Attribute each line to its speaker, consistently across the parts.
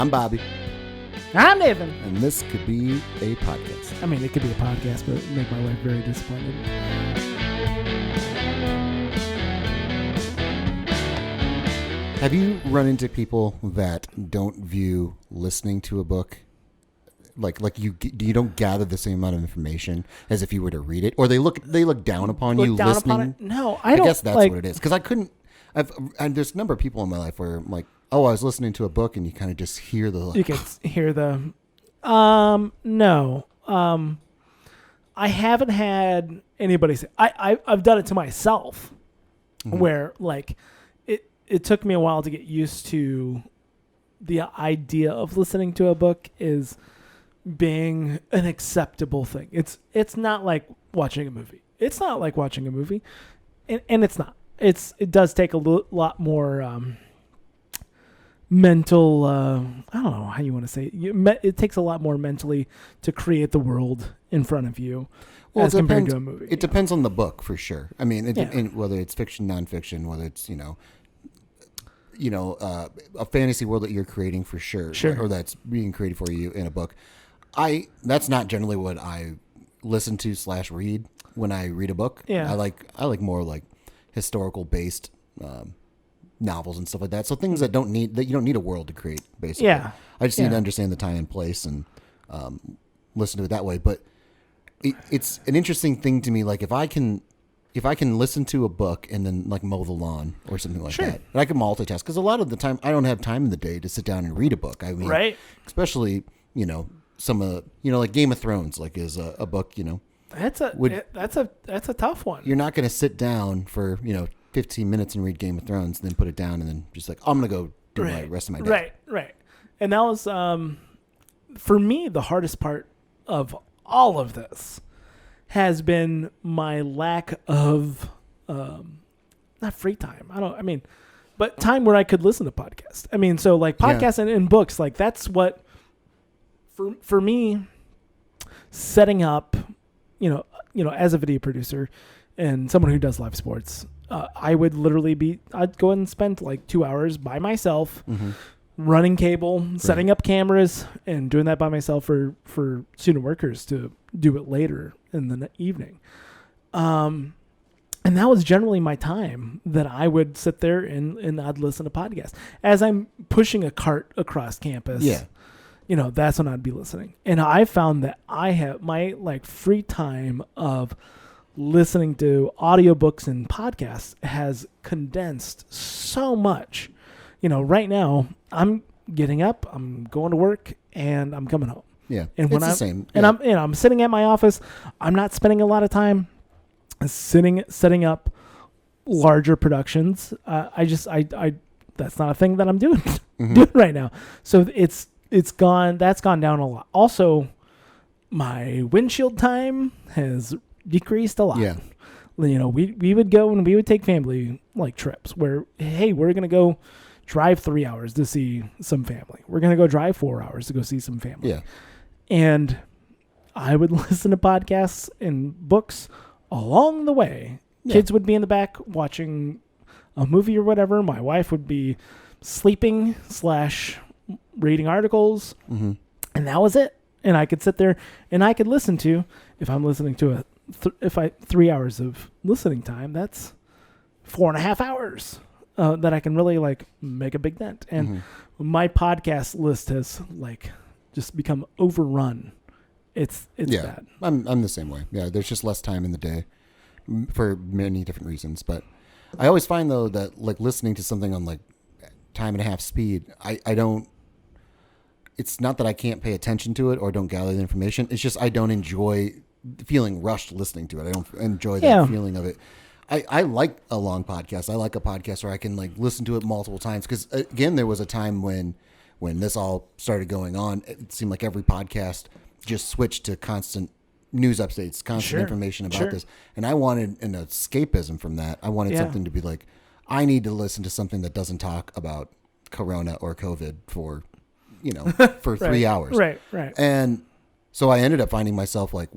Speaker 1: I'm Bobby.
Speaker 2: I'm Nathan.
Speaker 1: And this could be a podcast.
Speaker 2: I mean, it could be a podcast, but it would make my wife very disappointed.
Speaker 1: Have you run into people that don't view listening to a book like you don't gather the same amount of information as if you were to read it, or they look down upon you listening?
Speaker 2: No, I don't.
Speaker 1: I guess that's what it is, because I couldn't. And there's a number of people in my life where I'm like, oh, I was listening to a book, and you kind of just hear the.
Speaker 2: You can hear the. No. I haven't had anybody say. I've done it to myself, where like it took me a while to get used to the idea of listening to a book is being an acceptable thing. It's not like watching a movie. It's not like watching a movie, and it's not. It does take a lot more mental. I don't know how you want to say it. It takes a lot more mentally to create the world in front of you, as compared to a movie.
Speaker 1: It depends on the book for sure. I mean, whether it's fiction, nonfiction, whether it's a fantasy world that you're creating for sure, or that's being created for you in a book. That's not generally what I listen to / read when I read a book.
Speaker 2: Yeah.
Speaker 1: I like more like historical based novels and stuff like that. So things that you don't need a world to create, basically.
Speaker 2: Yeah.
Speaker 1: I just need to understand the time and place and listen to it that way. But it's an interesting thing to me. Like if I can listen to a book and then like mow the lawn or something like that, and I can multitask, because a lot of the time I don't have time in the day to sit down and read a book. I mean, especially some of like Game of Thrones, like is a book. That's
Speaker 2: a tough one.
Speaker 1: You're not going to sit down for 15 minutes and read Game of Thrones, and then put it down, and then just like I'm going to go do my rest of my day.
Speaker 2: Right. And that was for me the hardest part of all of this has been my lack of not free time. But time where I could listen to podcasts. I mean, so like podcasts and books, like that's what for me setting up, as a video producer and someone who does live sports, I would literally I'd go and spend like 2 hours by myself running cable, setting up cameras, and doing that by myself for student workers to do it later in the evening. And that was generally my time that I would sit there and I'd listen to podcasts. As I'm pushing a cart across campus, that's when I'd be listening. And I found that I have my like free time of listening to audiobooks and podcasts has condensed so much. Right now I'm getting up, I'm going to work, and I'm coming home.
Speaker 1: Yeah,
Speaker 2: and when
Speaker 1: it's the same.
Speaker 2: And I'm sitting at my office. I'm not spending a lot of time setting up larger productions. That's not a thing that I'm doing right now. So that's gone down a lot. Also, my windshield time has decreased a lot.
Speaker 1: Yeah.
Speaker 2: We would go and we would take family like trips where, hey, we're going to go drive 3 hours to see some family. We're going to go drive 4 hours to go see some family.
Speaker 1: Yeah.
Speaker 2: And I would listen to podcasts and books along the way. Yeah. Kids would be in the back watching a movie or whatever. My wife would be sleeping / reading articles. And that was it. And I could sit there and I could listen to, if I'm listening to 3 hours of listening time, that's 4.5 hours that I can really like make a big dent. And my podcast list has like just become overrun. It's bad.
Speaker 1: I'm the same way. Yeah, there's just less time in the day for many different reasons. But I always find though that like listening to something on like time and a half speed, I don't. It's not that I can't pay attention to it or don't gather the information. It's just I don't enjoy feeling rushed listening to it. I don't enjoy that feeling of it. I like a long podcast. I like a podcast where I can like listen to it multiple times. Because again, there was a time when this all started going on, it seemed like every podcast just switched to constant news updates, constant information about this. And I wanted an escapism from that. I wanted something to be like, I need to listen to something that doesn't talk about Corona or COVID for 3 hours.
Speaker 2: Right.
Speaker 1: And so I ended up finding myself like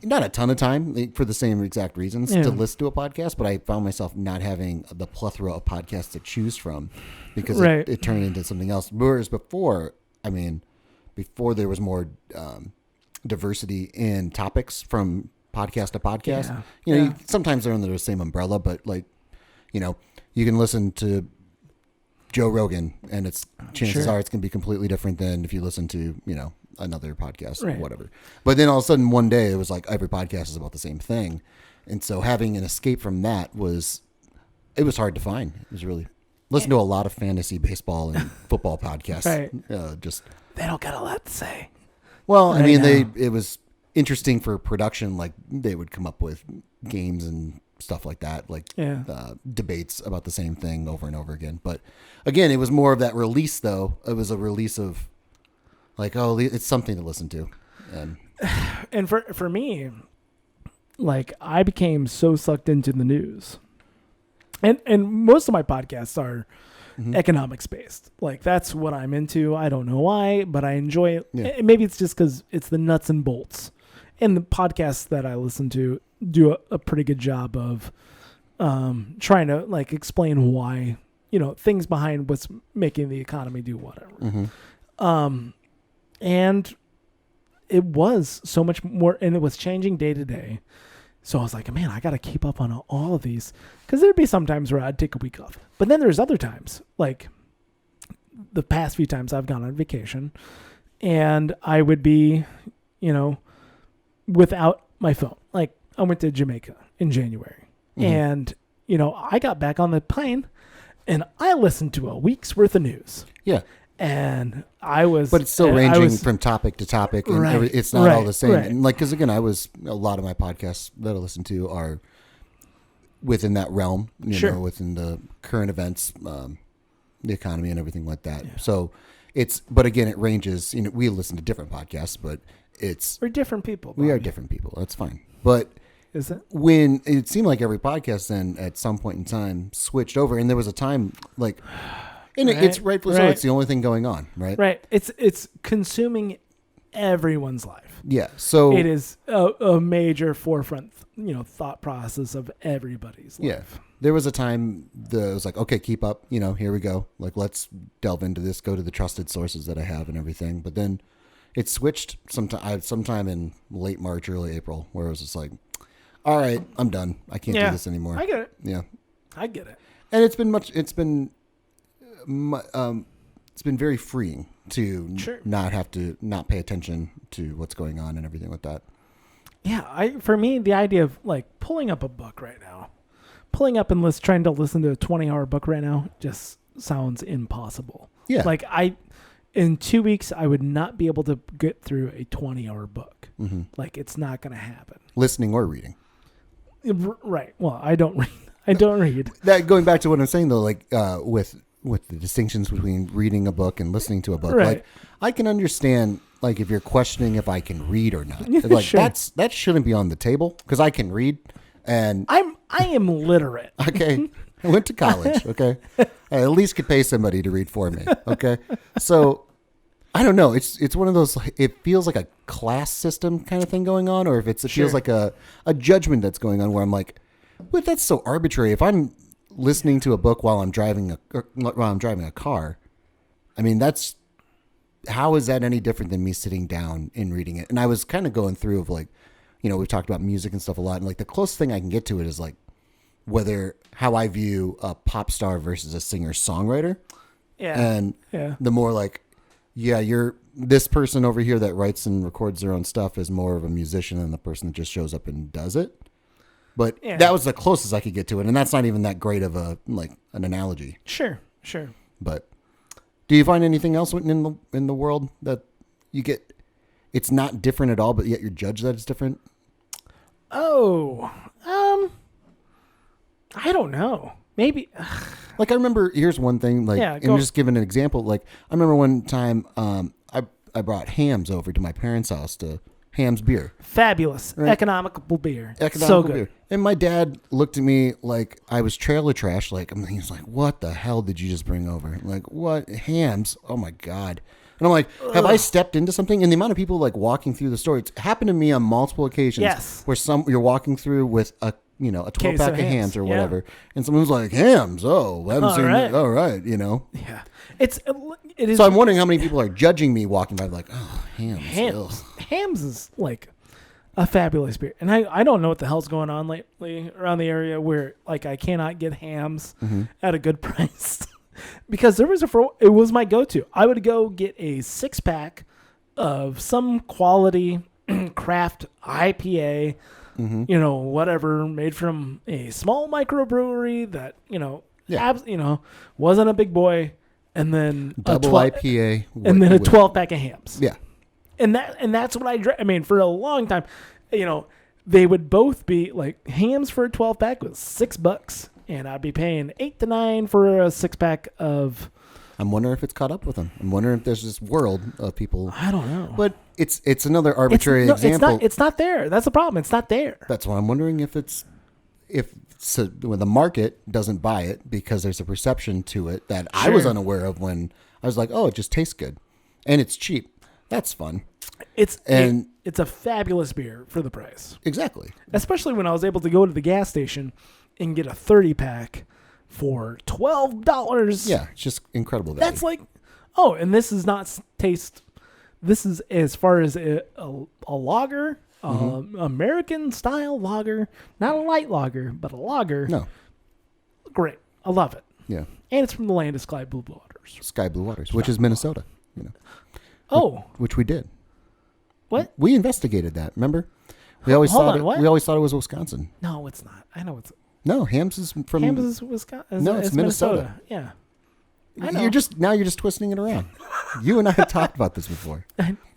Speaker 1: not a ton of time for the same exact reasons
Speaker 2: Yeah.
Speaker 1: to listen to a podcast, but I found myself not having the plethora of podcasts to choose from because
Speaker 2: Right.
Speaker 1: it turned into something else. Whereas before, before there was more diversity in topics from podcast to podcast.
Speaker 2: Yeah.
Speaker 1: You know,
Speaker 2: Yeah.
Speaker 1: sometimes they're under the same umbrella, but like, you know, you can listen to Joe Rogan, and chances
Speaker 2: Sure.
Speaker 1: are it's going to be completely different than if you listen to, you know, another podcast
Speaker 2: Right.
Speaker 1: or whatever. But then all of a sudden one day it was like every podcast is about the same thing. And so having an escape from that was hard to find. It was really listen to a lot of fantasy baseball and football podcasts.
Speaker 2: Right.
Speaker 1: Just
Speaker 2: They don't got a lot to say.
Speaker 1: well, I mean,
Speaker 2: now.
Speaker 1: it was interesting for production. Like they would come up with games and stuff like that, like
Speaker 2: Yeah.
Speaker 1: debates about the same thing over and over again. But again, it was more of that release, though. It was a release of like, oh, it's something to listen to.
Speaker 2: And for me, like I became so sucked into the news. And most of my podcasts are economics based. Like that's what I'm into. I don't know why, but I enjoy it.
Speaker 1: Yeah.
Speaker 2: And maybe it's just because it's the nuts and bolts. And the podcasts that I listen to do a pretty good job of trying to like explain why, you know, things behind what's making the economy do whatever. And it was so much more, and it was changing day to day. So I was like, man, I got to keep up on all of these, because there'd be some times where I'd take a week off. But then there's other times, like the past few times I've gone on vacation, and I would be, you know, without my phone. Like I went to Jamaica in January, and, you know, I got back on the plane, and I listened to a week's worth of news.
Speaker 1: Yeah.
Speaker 2: And I was,
Speaker 1: But it's still ranging from topic to topic, and
Speaker 2: Right,
Speaker 1: it's not all
Speaker 2: right,
Speaker 1: the same.
Speaker 2: right.
Speaker 1: And like, because again, a lot of my podcasts that I listen to are within that realm, you
Speaker 2: Sure.
Speaker 1: know, within the current events, the economy, and everything like that.
Speaker 2: Yeah.
Speaker 1: So but again, it ranges. You know, we listen to different podcasts, but
Speaker 2: we're different people.
Speaker 1: we are
Speaker 2: Bobby.
Speaker 1: different people. That's fine. But
Speaker 2: Is it?
Speaker 1: when it seemed like every podcast then at some point in time switched over, and there was a time like. And it's rightfully so.
Speaker 2: Right.
Speaker 1: It's the only thing going on, right?
Speaker 2: Right. It's consuming everyone's life.
Speaker 1: Yeah. So
Speaker 2: It is a major forefront, you know, thought process of everybody's life.
Speaker 1: yeah, there was a time that it was like, okay, keep up. You know, here we go. Like, let's delve into this. Go to the trusted sources that I have and everything. But then it switched sometime in late March, early April, where it was just like, all right, I'm done. I can't do this anymore.
Speaker 2: I get it.
Speaker 1: Yeah.
Speaker 2: I get it.
Speaker 1: And it's been very freeing to
Speaker 2: Sure.
Speaker 1: not pay attention to what's going on and everything like that.
Speaker 2: Yeah, for me, the idea of like pulling up a book right now, trying to listen to a 20-hour book right now just sounds impossible.
Speaker 1: Yeah.
Speaker 2: Like in 2 weeks, I would not be able to get through a 20-hour book.
Speaker 1: Mm-hmm.
Speaker 2: Like it's not going to happen.
Speaker 1: Listening or reading.
Speaker 2: Right. Well, I don't read. I don't read.
Speaker 1: That going back to what I'm saying though, like with the distinctions between reading a book and listening to a book,
Speaker 2: Right.
Speaker 1: like I can understand like if you're questioning if I can read or not. Like
Speaker 2: Sure.
Speaker 1: that shouldn't be on the table because I can read and
Speaker 2: I am literate.
Speaker 1: okay, I went to college. Okay, I at least could pay somebody to read for me. Okay, so I don't know. It's one of those. It feels like a class system kind of thing going on, or if it
Speaker 2: Sure.
Speaker 1: feels like a judgment that's going on where I'm like, well, that's so arbitrary. If I'm listening to a book while I'm driving a car, I mean how is that any different than me sitting down and reading it? And I was kind of going through of like, you know, we've talked about music and stuff a lot, and like the closest thing I can get to it is like how I view a pop star versus a singer songwriter.
Speaker 2: Yeah.
Speaker 1: And
Speaker 2: Yeah.
Speaker 1: the more like, yeah, you're this person over here that writes and records their own stuff is more of a musician than the person that just shows up and does it. But
Speaker 2: Yeah.
Speaker 1: that was the closest I could get to it, and that's not even that great of an analogy.
Speaker 2: Sure.
Speaker 1: But do you find anything else in the world that you get? It's not different at all, but yet you're judged that it's different.
Speaker 2: Oh, I don't know. Maybe.
Speaker 1: Like I remember, here's one thing. Like,
Speaker 2: Yeah,
Speaker 1: and
Speaker 2: go.
Speaker 1: just giving an example. Like I remember one time, I brought hams over to my parents' house to Ham's beer.
Speaker 2: Fabulous.
Speaker 1: Right.
Speaker 2: Economical beer. So
Speaker 1: Economical
Speaker 2: good.
Speaker 1: beer. And my dad looked at me like I was trailer trash. Like, I mean, he's like, what the hell did you just bring over? Like, what? Hams? Oh my God. And I'm like, have I stepped into something? And the amount of people like walking through the store, it's happened to me on multiple occasions.
Speaker 2: Yes.
Speaker 1: Where you're walking through with a 12
Speaker 2: Case
Speaker 1: pack
Speaker 2: of
Speaker 1: of
Speaker 2: hams,
Speaker 1: hams or
Speaker 2: yeah.
Speaker 1: whatever, and someone's like, hams? Oh, I haven't
Speaker 2: All
Speaker 1: seen
Speaker 2: right.
Speaker 1: that. All right,
Speaker 2: Yeah. It is.
Speaker 1: So I'm wondering how many people are judging me walking by, like, oh, hams.
Speaker 2: Hams.
Speaker 1: Ugh.
Speaker 2: Hams is like a fabulous beer, and I don't know what the hell's going on lately around the area where like I cannot get hams at a good price. Because it was my go-to. I would go get a 6-pack of some quality craft IPA, whatever, made from a small microbrewery that wasn't a big boy, and then
Speaker 1: Double IPA.
Speaker 2: and then a 12-pack of hams.
Speaker 1: Yeah.
Speaker 2: And that's what I drank. I mean, for a long time, they would both be like hams for a 12-pack was $6, and I'd be paying $8 to $9 for a 6-pack of.
Speaker 1: I'm wondering if it's caught up with them. I'm wondering if there's this world of people.
Speaker 2: I don't know.
Speaker 1: But it's another arbitrary example.
Speaker 2: It's not there. That's the problem. It's not there.
Speaker 1: That's why I'm wondering if when the market doesn't buy it because there's a perception to it that I was unaware of when I was like, oh, it just tastes good and it's cheap. That's fun.
Speaker 2: It's a fabulous beer for the price.
Speaker 1: Exactly.
Speaker 2: Especially when I was able to go to the gas station and get a 30-pack for $12.
Speaker 1: Yeah, it's just incredible value.
Speaker 2: That's like, and this is not taste. This is as far as a lager, American style lager, not a light lager, but a lager.
Speaker 1: No.
Speaker 2: Great. I love it.
Speaker 1: Yeah.
Speaker 2: And it's from the land of Sky Blue Waters.
Speaker 1: Sky Blue Waters, which is Minnesota.
Speaker 2: Oh.
Speaker 1: Which we did.
Speaker 2: What?
Speaker 1: We investigated that, remember? We always thought it was Wisconsin.
Speaker 2: No, it's not. I know it's.
Speaker 1: No, Hams is from.
Speaker 2: Hams is Wisconsin.
Speaker 1: No, it's Minnesota.
Speaker 2: Yeah. I know.
Speaker 1: You're just twisting it around. You and I have talked about this before.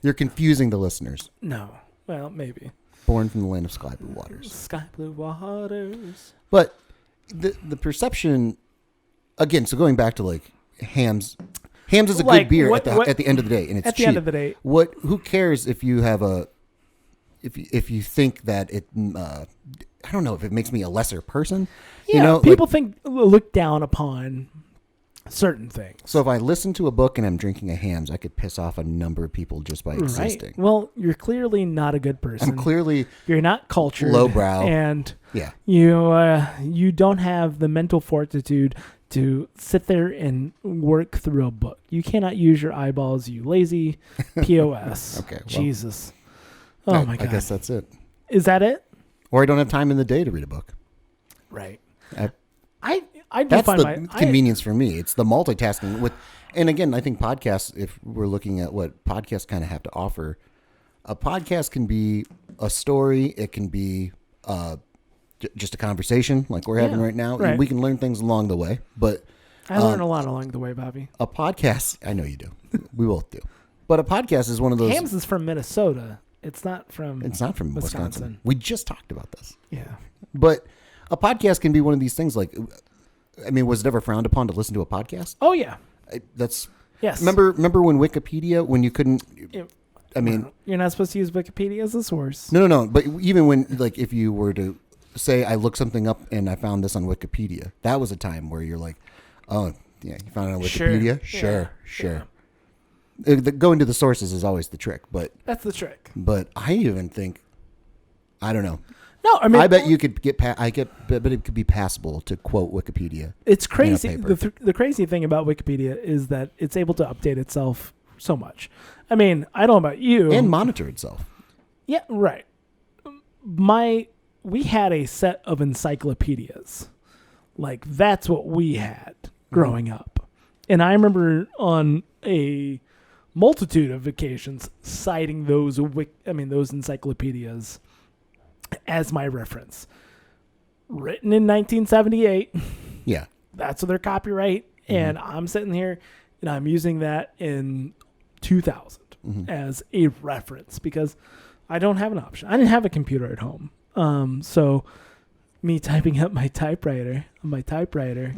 Speaker 1: You're confusing the listeners.
Speaker 2: No. Well, maybe.
Speaker 1: Born from the land of Sky Blue Waters.
Speaker 2: Sky Blue Waters.
Speaker 1: But the perception, again, so going back to like Hams is a good beer at the end of the day, and it's
Speaker 2: at
Speaker 1: cheap.
Speaker 2: the end of the day.
Speaker 1: Who cares if you have if you think that it I don't know if it makes me a lesser person.
Speaker 2: Yeah, people look down upon certain things.
Speaker 1: So if I listen to a book and I'm drinking a Hams, I could piss off a number of people just by existing.
Speaker 2: Right. Well, you're clearly not a good person. You're not cultured,
Speaker 1: lowbrow,
Speaker 2: and
Speaker 1: yeah,
Speaker 2: you don't have the mental fortitude to sit there and work through a book. You cannot use your eyeballs, you lazy POS.
Speaker 1: Okay, well,
Speaker 2: Jesus. My God.
Speaker 1: I guess that's it.
Speaker 2: Is that it?
Speaker 1: Or I don't have time in the day to read a book.
Speaker 2: Right.
Speaker 1: I
Speaker 2: do
Speaker 1: that's
Speaker 2: find
Speaker 1: the convenience for me. It's the multitasking and again, I think podcasts, if we're looking at what podcasts kind of have to offer, a podcast can be a story. It can be just a conversation like we're having right now.
Speaker 2: Right.
Speaker 1: And we can learn things along the way, but
Speaker 2: I learn a lot along the way, Bobby.
Speaker 1: A podcast, I know you do. We both do. But a podcast is one of those.
Speaker 2: Hams is from Minnesota. It's not from
Speaker 1: Wisconsin. We just talked about this.
Speaker 2: Yeah.
Speaker 1: But a podcast can be one of these things like, I mean, was it ever frowned upon to listen to a podcast?
Speaker 2: Oh, yeah.
Speaker 1: Yes. Remember when Wikipedia, when you couldn't,
Speaker 2: you're not supposed to use Wikipedia as a source.
Speaker 1: No. But even when, like, if you were to say, I looked something up and I found this on Wikipedia, that was a time where you're like, oh, yeah, you found it on Wikipedia? Sure. Going to the sources is always the trick, but
Speaker 2: that's the trick.
Speaker 1: But I even think, I don't know.
Speaker 2: No, I mean,
Speaker 1: I bet you could get. But it could be passable to quote Wikipedia.
Speaker 2: It's crazy. The crazy thing about Wikipedia is that it's able to update itself so much. I mean, I don't know about you,
Speaker 1: and monitor itself.
Speaker 2: Yeah, right. We had a set of encyclopedias, like that's what we had growing up, and I remember on a multitude of occasions citing those encyclopedias as my reference. Written in 1978.
Speaker 1: Yeah.
Speaker 2: That's their copyright. Mm-hmm. And I'm sitting here and I'm using that in 2000 as a reference because I don't have an option. I didn't have a computer at home. So me typing up my typewriter on my typewriter,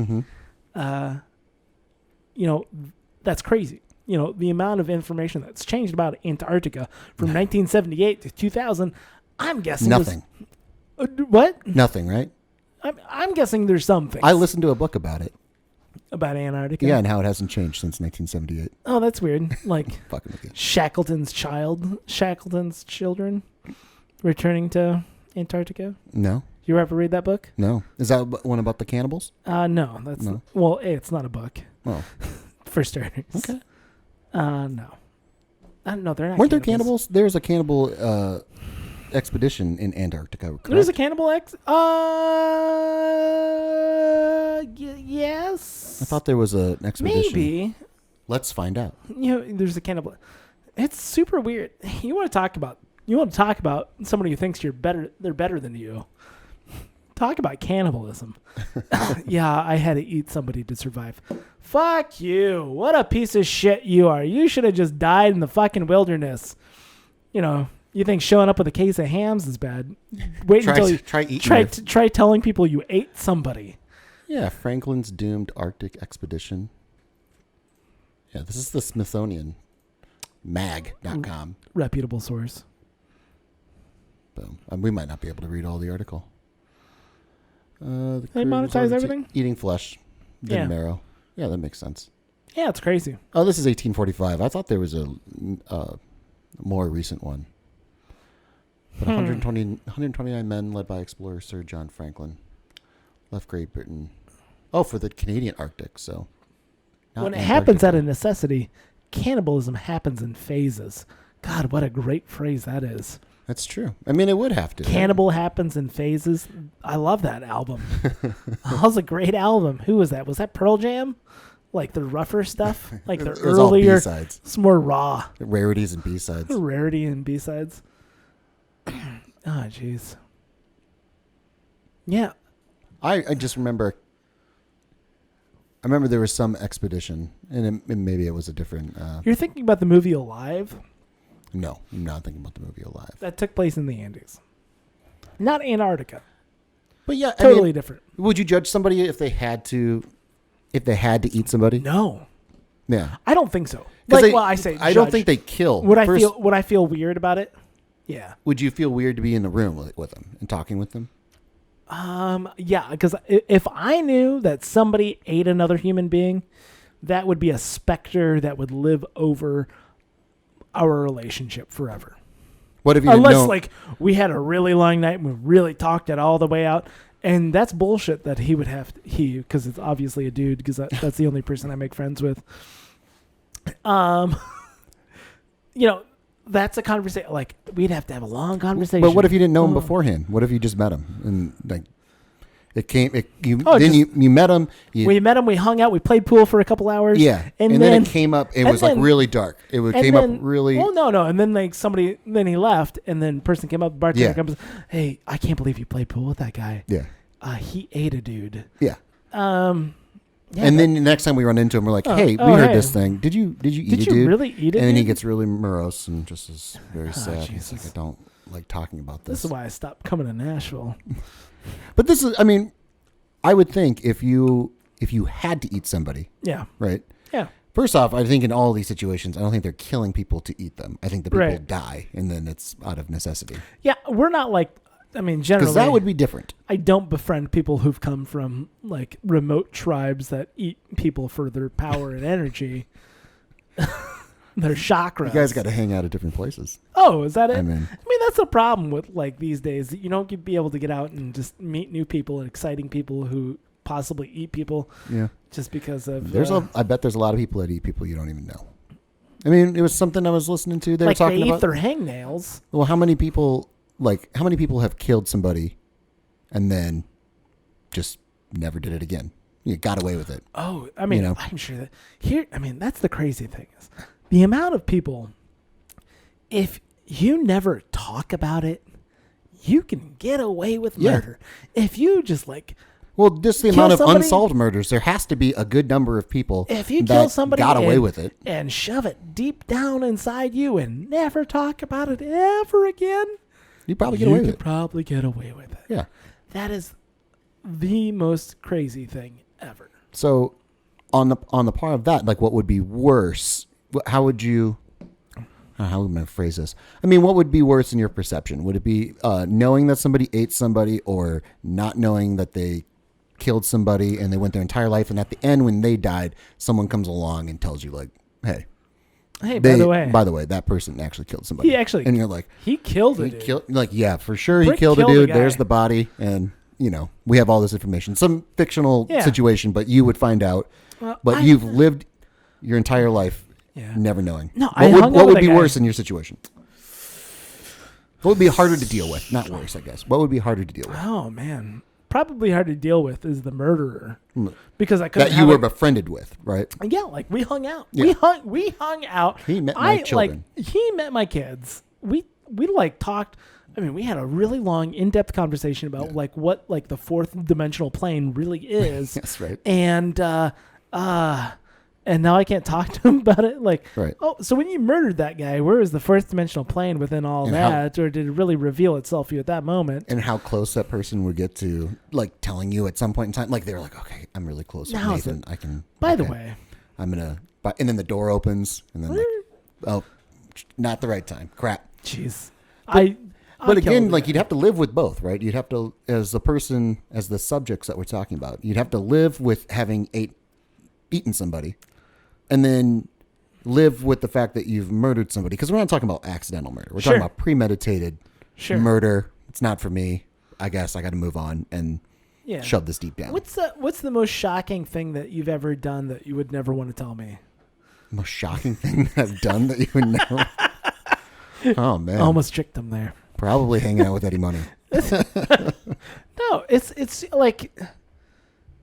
Speaker 2: that's crazy. The amount of information that's changed about Antarctica from 1978 to 2000, I'm guessing
Speaker 1: nothing.
Speaker 2: What?
Speaker 1: Nothing, right?
Speaker 2: I'm guessing there's something.
Speaker 1: I listened to a book about it,
Speaker 2: About Antarctica.
Speaker 1: Yeah, and how it hasn't changed since 1978.
Speaker 2: Oh, that's weird. Like
Speaker 1: Fucking with you.
Speaker 2: Shackleton's children returning to Antarctica.
Speaker 1: No,
Speaker 2: You ever read that book?
Speaker 1: no. Is that one about the cannibals?
Speaker 2: No, that's
Speaker 1: No.
Speaker 2: well, it's not a book
Speaker 1: Oh,
Speaker 2: for starters.
Speaker 1: okay.
Speaker 2: No. I don't know. They're not.
Speaker 1: Weren't there cannibals? There's a cannibal expedition in Antarctica. Correct?
Speaker 2: There's a cannibal yes.
Speaker 1: I thought there was an expedition.
Speaker 2: Maybe.
Speaker 1: Let's find out.
Speaker 2: There's a cannibal. It's super weird. You want to talk about somebody who thinks they're better than you. Talk about cannibalism. Yeah, I had to eat somebody to survive. Fuck you. What a piece of shit you are. You should have just died in the fucking wilderness. You think showing up with a case of hams is bad? Wait until you try telling people you ate somebody.
Speaker 1: Yeah, Franklin's doomed Arctic expedition. Yeah, this is the Smithsonian mag.com.
Speaker 2: Reputable source.
Speaker 1: Boom. We might not be able to read all the article.
Speaker 2: They monetize everything?
Speaker 1: Eating flesh, then marrow. Yeah, that makes sense.
Speaker 2: Yeah, it's crazy.
Speaker 1: Oh, this is 1845. I thought there was a more recent one. But 129 men led by explorer Sir John Franklin left Great Britain. Oh, for the Canadian Arctic, so.
Speaker 2: When it happens out of necessity, cannibalism happens in phases. God, what a great phrase that is.
Speaker 1: That's true. I mean, it would have to.
Speaker 2: Cannibal happens in phases. I love that album. That was a great album. Who was that? Was that Pearl Jam? Like the rougher stuff? Like the earlier,
Speaker 1: B-sides.
Speaker 2: It's more raw.
Speaker 1: Rarities and B-sides.
Speaker 2: Rarity and B-sides. Oh, jeez. Yeah.
Speaker 1: I just remember. I remember there was some expedition, and maybe it was a different.
Speaker 2: You're thinking about the movie Alive?
Speaker 1: No, I'm not thinking about the movie Alive.
Speaker 2: That took place in the Andes, not Antarctica.
Speaker 1: But yeah,
Speaker 2: totally different.
Speaker 1: Would you judge somebody if they had to eat somebody?
Speaker 2: No.
Speaker 1: Yeah,
Speaker 2: I don't think so. I say
Speaker 1: I don't think they kill.
Speaker 2: Would I feel weird about it? Yeah.
Speaker 1: Would you feel weird to be in the room with them and talking with them?
Speaker 2: Yeah, because if I knew that somebody ate another human being, that would be a specter that would live over our relationship forever.
Speaker 1: What if you
Speaker 2: Unless we had a really long night and we really talked it all the way out, and that's bullshit that he would have because it's obviously a dude because that's the only person I make friends with. That's a conversation. Like we'd have to have a long conversation.
Speaker 1: But what if you didn't know him beforehand? What if you just met him and you met him?
Speaker 2: We met him. We hung out. We played pool for a couple hours.
Speaker 1: Yeah, and then it came up. It was really dark. It came up really.
Speaker 2: Oh no! And then then he left, and then person came up. The bartender comes. Hey, I can't believe you played pool with that guy.
Speaker 1: Yeah.
Speaker 2: He ate a dude.
Speaker 1: Yeah.
Speaker 2: Yeah,
Speaker 1: and then the next time we run into him, we're like, "Hey, we heard this thing. Did you eat it, dude?
Speaker 2: Did you really eat it?"
Speaker 1: And then he
Speaker 2: dude?
Speaker 1: gets really morose and just is very sad.
Speaker 2: Jesus.
Speaker 1: He's like, "I don't like talking about this."
Speaker 2: This is why I stopped coming to Nashville.
Speaker 1: But this is, I mean, I would think if you had to eat somebody,
Speaker 2: Yeah.
Speaker 1: right?
Speaker 2: Yeah.
Speaker 1: First off, I think in all these situations, I don't think they're killing people to eat them. I think the people
Speaker 2: Right.
Speaker 1: die, and then it's out of necessity.
Speaker 2: Yeah, we're not generally.
Speaker 1: Because that would be different.
Speaker 2: I don't befriend people who've come from remote tribes that eat people for their power and energy. Their chakras.
Speaker 1: You guys got to hang out at different places.
Speaker 2: Oh, is that it?
Speaker 1: I mean,
Speaker 2: that's the problem with these days. You don't be able to get out and just meet new people and exciting people who possibly eat people.
Speaker 1: Yeah.
Speaker 2: Just because of
Speaker 1: I bet there's a lot of people that eat people you don't even know. I mean, it was something I was listening to. They were talking
Speaker 2: they
Speaker 1: about
Speaker 2: eat their hangnails.
Speaker 1: Well, how many people have killed somebody and then just never did it again? You got away with it.
Speaker 2: Oh, I'm sure that that's the crazy thing is the amount of people, if you never talk about it, you can get away with murder. If you just
Speaker 1: just the amount of unsolved murders, there has to be a good number of people
Speaker 2: if you kill somebody
Speaker 1: got away with it
Speaker 2: and shove it deep down inside you and never talk about it ever again.
Speaker 1: You probably get away with it.
Speaker 2: You could probably get away with it.
Speaker 1: Yeah.
Speaker 2: That is the most crazy thing ever.
Speaker 1: So on the part of that, what would be worse? How would you how am I going to phrase this? I mean, what would be worse in your perception? Would it be knowing that somebody ate somebody or not knowing that they killed somebody and they went their entire life, and at the end when they died, someone comes along and tells you like, hey,
Speaker 2: by the way,
Speaker 1: that person actually killed somebody.
Speaker 2: And
Speaker 1: you're like,
Speaker 2: he killed it.
Speaker 1: Like, yeah, for sure,
Speaker 2: Brick
Speaker 1: he killed a
Speaker 2: killed a
Speaker 1: dude.
Speaker 2: guy.
Speaker 1: There's the body, and we have all this information. Some fictional situation, but you would find out. But you've lived your entire life never knowing.
Speaker 2: No,
Speaker 1: what would be worse in your situation? What would be harder to deal with? Not worse, I guess. What would be harder to deal with?
Speaker 2: Oh man, probably hard to deal with is the murderer, because I couldn't
Speaker 1: that you were befriended with, right?
Speaker 2: Yeah, like we hung out.
Speaker 1: Yeah.
Speaker 2: We hung out.
Speaker 1: He met my children.
Speaker 2: He met my kids. We like talked. I mean, we had a really long, in-depth conversation about like what like the fourth dimensional plane really is.
Speaker 1: That's right.
Speaker 2: And now I can't talk to him about it. Like,
Speaker 1: right.
Speaker 2: Oh, so when you murdered that guy, where was the fourth dimensional plane within all that, or did it really reveal itself to you at that moment?
Speaker 1: And how close that person would get to like telling you at some point in time, like they were like, okay, I'm really close with Nathan. I can.
Speaker 2: By the way,
Speaker 1: I'm gonna. And then the door opens, and then like, oh, not the right time. Crap.
Speaker 2: Jeez.
Speaker 1: But again, like you'd have to live with both, right? You'd have to, as the person, as the subjects that we're talking about, you'd have to live with having eaten somebody, and then live with the fact that you've murdered somebody. Because we're not talking about accidental murder. We're talking about premeditated murder. It's not for me. I guess I got to move on and shove this deep down.
Speaker 2: What's the most shocking thing that you've ever done that you would never want to tell me?
Speaker 1: Most shocking thing that I've done that you would never. Oh man,
Speaker 2: almost tricked them there.
Speaker 1: Probably hanging out with Eddie Money.
Speaker 2: No, it's like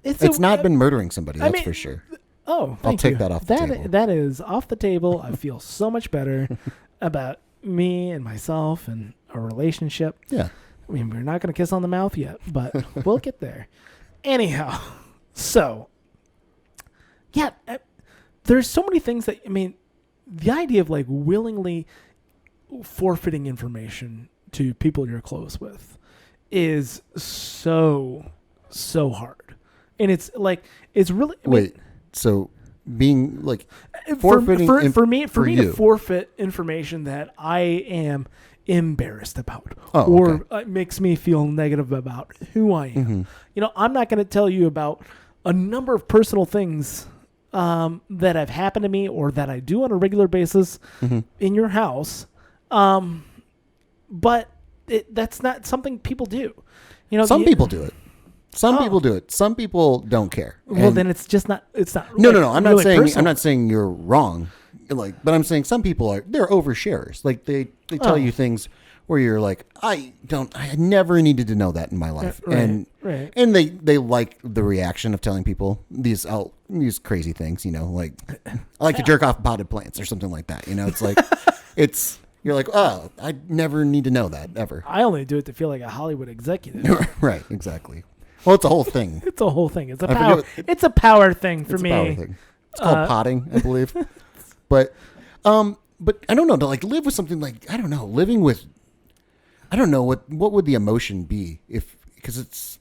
Speaker 1: it's not been murdering somebody. That's for sure.
Speaker 2: Oh,
Speaker 1: I'll take that off the table.
Speaker 2: That is off the table. I feel so much better about me and myself and our relationship.
Speaker 1: Yeah.
Speaker 2: I mean, we're not going to kiss on the mouth yet, but we'll get there. Anyhow, so yeah, there's so many things that, I mean, the idea of like willingly forfeiting information to people you're close with is so hard. And it's like, it's really,
Speaker 1: so being like
Speaker 2: forfeiting for me
Speaker 1: to
Speaker 2: forfeit information that I am embarrassed about makes me feel negative about who I am. Mm-hmm. I'm not going to tell you about a number of personal things that have happened to me or that I do on a regular basis in your house. But that's not something people do.
Speaker 1: Some people do it. Some people do it. Some people don't care.
Speaker 2: Well, then it's just not. It's not.
Speaker 1: No. I'm not saying.
Speaker 2: Personal.
Speaker 1: I'm not saying you're wrong. But I'm saying some people they're oversharers. Like they tell you things where you're like, I never needed to know that in my life. And they like the reaction of telling people these crazy things. Like I like to jerk off potted plants or something like that. It's like you're like, oh, I never need to know that ever.
Speaker 2: I only do it to feel like a Hollywood executive.
Speaker 1: Right. Exactly. Well, it's a whole thing.
Speaker 2: It's a whole thing. It's a power. It's a power thing for me.
Speaker 1: Power thing. It's called potting, I believe. But I don't know, to like live with something like, I don't know, living with, I don't know what would the emotion be because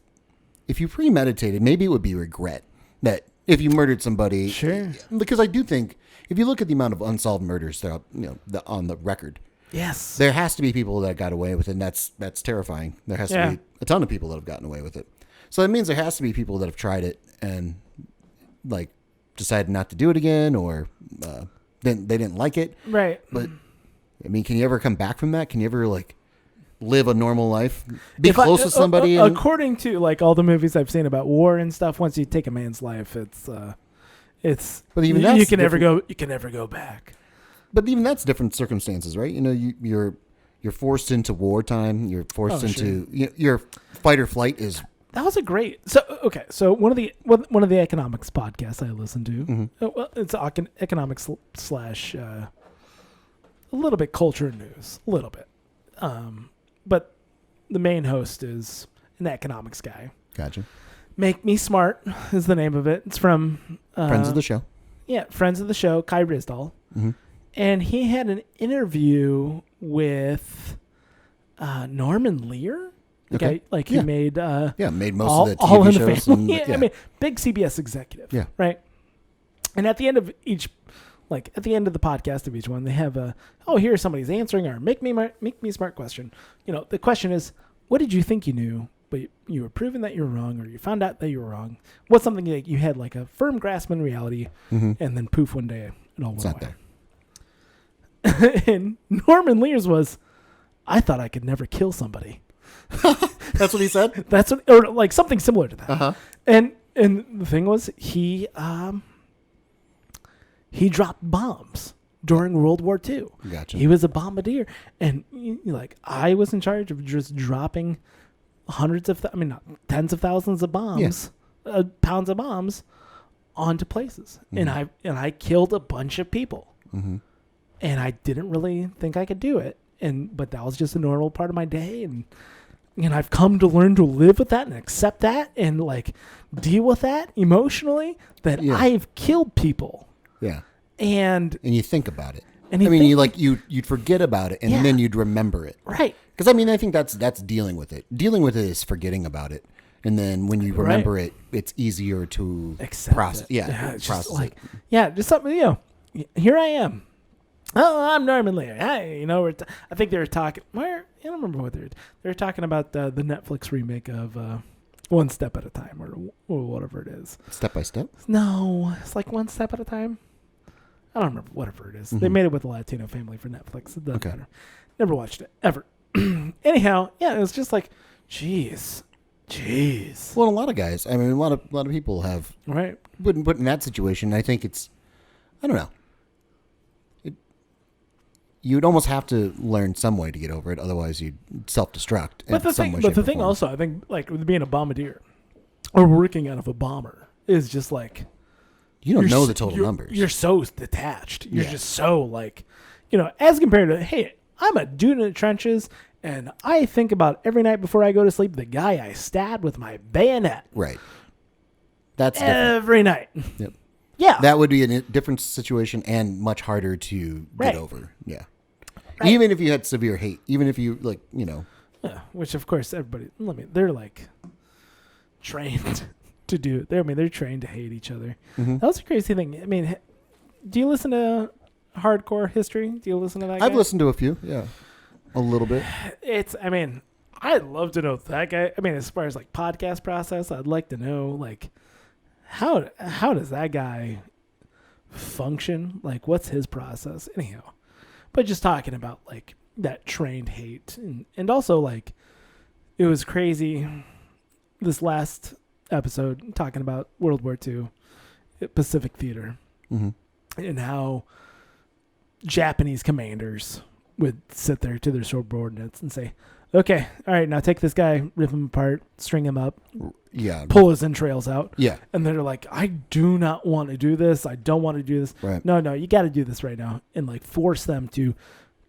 Speaker 1: if you premeditated, maybe it would be regret that if you murdered somebody.
Speaker 2: Sure.
Speaker 1: Because I do think if you look at the amount of unsolved murders that on the record.
Speaker 2: Yes.
Speaker 1: There has to be people that got away with it, and that's terrifying. There has to be a ton of people that have gotten away with it. So that means there has to be people that have tried it and like decided not to do it again, or they didn't like it.
Speaker 2: Right.
Speaker 1: But I mean, can you ever come back from that? Can you ever like live a normal life, be close to somebody?
Speaker 2: According to like all the movies I've seen about war and stuff, once you take a man's life, it's. But even you can never go back.
Speaker 1: But even that's different circumstances, right? You're forced into wartime. You're forced into your fight or flight is.
Speaker 2: That was a great. So one of the economics podcasts I listen to. Well, it's economics / a little bit culture and news, a little bit. But the main host is an economics guy.
Speaker 1: Gotcha.
Speaker 2: Make Me Smart is the name of it. It's from
Speaker 1: Friends of the Show.
Speaker 2: Yeah, Friends of the Show, Kai Ryssdal. Mm-hmm. And he had an interview with Norman Lear. Okay. Who made
Speaker 1: made most of the TV shows.
Speaker 2: I mean, big CBS executive. Yeah. Right. And at the end of the podcast of each one, they have here's somebody's answering our Make Me Smart question. The question is, what did you think you knew but you were proven that you were wrong, or you found out that you were wrong. What's something that you had like a firm grasp in reality, and then poof, one day it all went away. And Norman Lear's was, I thought I could never kill somebody.
Speaker 1: That's what he said.
Speaker 2: That's what, or like something similar to that.
Speaker 1: Uh-huh.
Speaker 2: And the thing was, he dropped bombs during World War II.
Speaker 1: Gotcha.
Speaker 2: He was a bombardier, and like I was in charge of just dropping not tens of thousands of bombs, pounds of bombs, onto places, and I killed a bunch of people, and I didn't really think I could do it, but that was just a normal part of my day, and I've come to learn to live with that and accept that and like deal with that emotionally, that I've killed people.
Speaker 1: Yeah.
Speaker 2: And
Speaker 1: you think about it.
Speaker 2: And
Speaker 1: you'd forget about it, and then you'd remember it.
Speaker 2: Right.
Speaker 1: Because I think that's dealing with it. Dealing with it is forgetting about it, and then when you remember it, it's easier to
Speaker 2: accept
Speaker 1: process.
Speaker 2: It.
Speaker 1: Yeah,
Speaker 2: it's
Speaker 1: process
Speaker 2: just like
Speaker 1: it.
Speaker 2: just something. Here I am. Oh, I'm Norman Lear. Hey, I think they were talking. I don't remember what they were talking about the Netflix remake of One Step at a Time or whatever it is.
Speaker 1: Step by Step?
Speaker 2: No, it's like One Step at a Time. I don't remember, whatever it is. They made it with a Latino family for Netflix. It doesn't matter. Never watched it, ever. Anyhow, it was just like, jeez.
Speaker 1: Well, a lot of guys, a lot of people have been put in that situation. I think it's, I don't know. You'd almost have to learn some way to get over it. Otherwise, you'd self-destruct.
Speaker 2: But the thing also, I think, like with being a bombardier or working out of a bomber is just like,
Speaker 1: you don't know the total numbers.
Speaker 2: You're so detached. You're just so like, as compared to, hey, I'm a dude in the trenches, and I think about every night before I go to sleep the guy I stabbed with my bayonet.
Speaker 1: Right. That's
Speaker 2: every night.
Speaker 1: Yep.
Speaker 2: Yeah.
Speaker 1: That would be a different situation and much harder to get over. Yeah.
Speaker 2: Right.
Speaker 1: Even if you had severe hate, even if you
Speaker 2: Yeah, which of course everybody, they're like trained to do. They're trained to hate each other. That was a crazy thing. Do you listen to hardcore history? Do you listen to that guy?
Speaker 1: I've listened to a few, yeah. A little bit.
Speaker 2: I'd love to know that guy. As far as like podcast process, I'd like to know like how does that guy function? Like what's his process? Anyhow. But just talking about like that trained hate and also like it was crazy this last episode talking about World War II, Pacific Theater, and how Japanese commanders would sit there to their subordinates and say, okay, all right, now take this guy, rip him apart, string him up, pull his entrails out. Yeah. And they're like, I do not want to do this. I don't want to do this. Right. No, you got to do this right now. And like force them to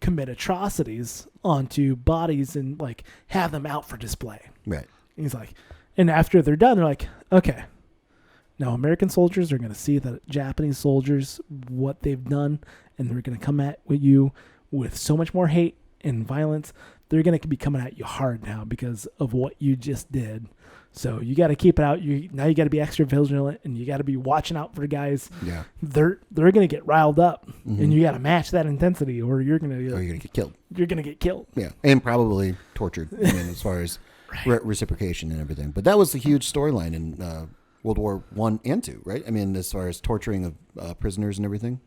Speaker 2: commit atrocities onto bodies and like have them out for display. Right. And he's like, and after they're done, they're like, okay, now American soldiers are going to see the Japanese soldiers, what they've done, and they're going to come at you with so much more hate and violence. They're going to be coming at you hard now because of what you just did. So you got to keep it out. Now you got to be extra vigilant, and you got to be watching out for guys. Yeah, they're going to get riled up, and you got to match that intensity, or you're going to get killed. You're going to get killed.
Speaker 1: Yeah, and probably tortured. As far as reciprocation and everything. But that was a huge storyline in World War I and II, right? As far as torturing of prisoners and everything.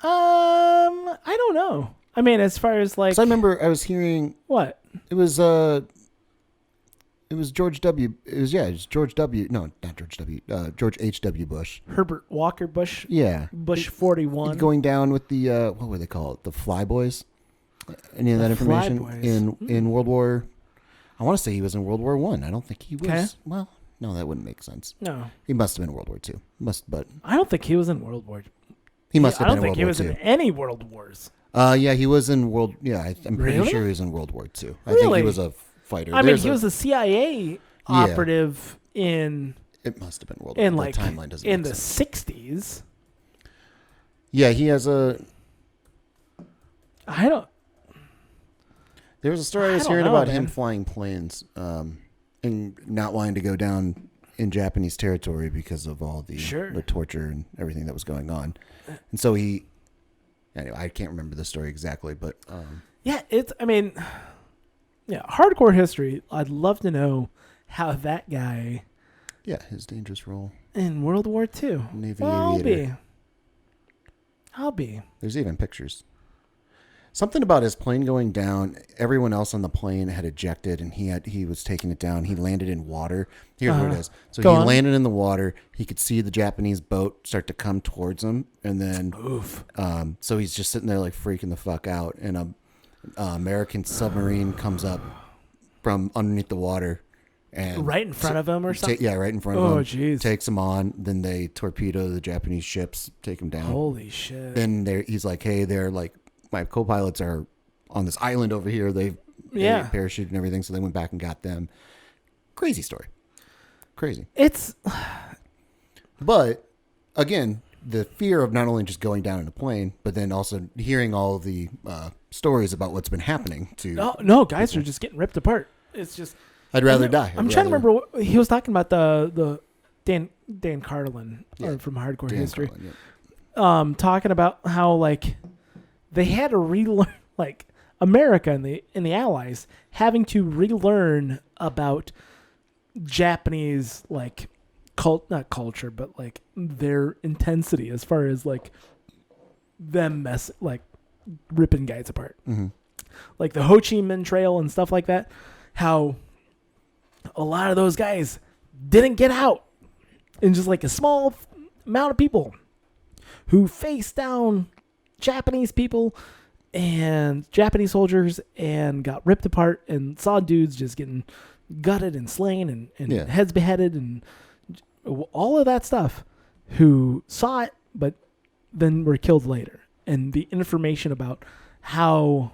Speaker 2: I don't know. As far as like,
Speaker 1: 'cause I remember I was hearing
Speaker 2: what
Speaker 1: it was George W. It was George W. No, not George W. George H.W. Bush.
Speaker 2: Herbert Walker Bush.
Speaker 1: Yeah.
Speaker 2: Bush 41.
Speaker 1: Going down with the what would they call it? The Flyboys. Any of that information in World War? I want to say he was in World War I. I don't think he was. Okay. Well, no, that wouldn't make sense. No, he must have been in World War II. But
Speaker 2: I don't think he was in World War.
Speaker 1: He must have been in World War II. I don't
Speaker 2: think he was in any World Wars.
Speaker 1: Yeah, he was in World. Yeah, I'm pretty sure he was in World War II. I think he was a fighter.
Speaker 2: He was a CIA operative in.
Speaker 1: It must have been World War.
Speaker 2: In like
Speaker 1: the timeline doesn't
Speaker 2: in the
Speaker 1: sense.
Speaker 2: 60s.
Speaker 1: Yeah, he has a.
Speaker 2: I don't.
Speaker 1: There was a story I was hearing about him flying planes, and not wanting to go down in Japanese territory because of all the torture and everything that was going on, and so he. Anyway, I can't remember the story exactly, but
Speaker 2: yeah, it's. Yeah, hardcore history. I'd love to know how that guy
Speaker 1: Yeah, his dangerous role.
Speaker 2: in World War II.
Speaker 1: Navy
Speaker 2: Well,
Speaker 1: aviator.
Speaker 2: I'll be.
Speaker 1: There's even pictures. Something about his plane going down. Everyone else on the plane had ejected, and he was taking it down. He landed in water. Here's what it is. So
Speaker 2: Go
Speaker 1: he
Speaker 2: on.
Speaker 1: landed in the water. He could see the Japanese boat start to come towards him, and then
Speaker 2: Oof.
Speaker 1: so he's just sitting there like freaking the fuck out, and a American submarine comes up from underneath the water, and
Speaker 2: Right in front of him or something?
Speaker 1: yeah, right in front of him.
Speaker 2: Oh, jeez.
Speaker 1: Takes him on. Then they torpedo the Japanese ships, take him down.
Speaker 2: Holy shit.
Speaker 1: Then he's like, hey, they're like, my co-pilots are on this island over here. They parachuted and everything, so they went back and got them. Crazy story. Crazy. But again, the fear of not only just going down in a plane, but then also hearing all the stories about what's been happening to.
Speaker 2: No, guys are just getting ripped apart. It's just.
Speaker 1: I'd rather die.
Speaker 2: I'm trying to remember what he was talking about the Dan Carlin from Hardcore History.
Speaker 1: Carlin, yeah.
Speaker 2: Talking about how like they had to relearn, like America and the Allies having to relearn about Japanese like not culture, but like their intensity as far as like them ripping guys apart.
Speaker 1: Mm-hmm.
Speaker 2: Like the Ho Chi Minh Trail and stuff like that. How a lot of those guys didn't get out, and just like a small amount of people who faced down Japanese people and Japanese soldiers and got ripped apart and saw dudes just getting gutted and slain and heads beheaded and all of that stuff, who saw it but then were killed later. And the information about how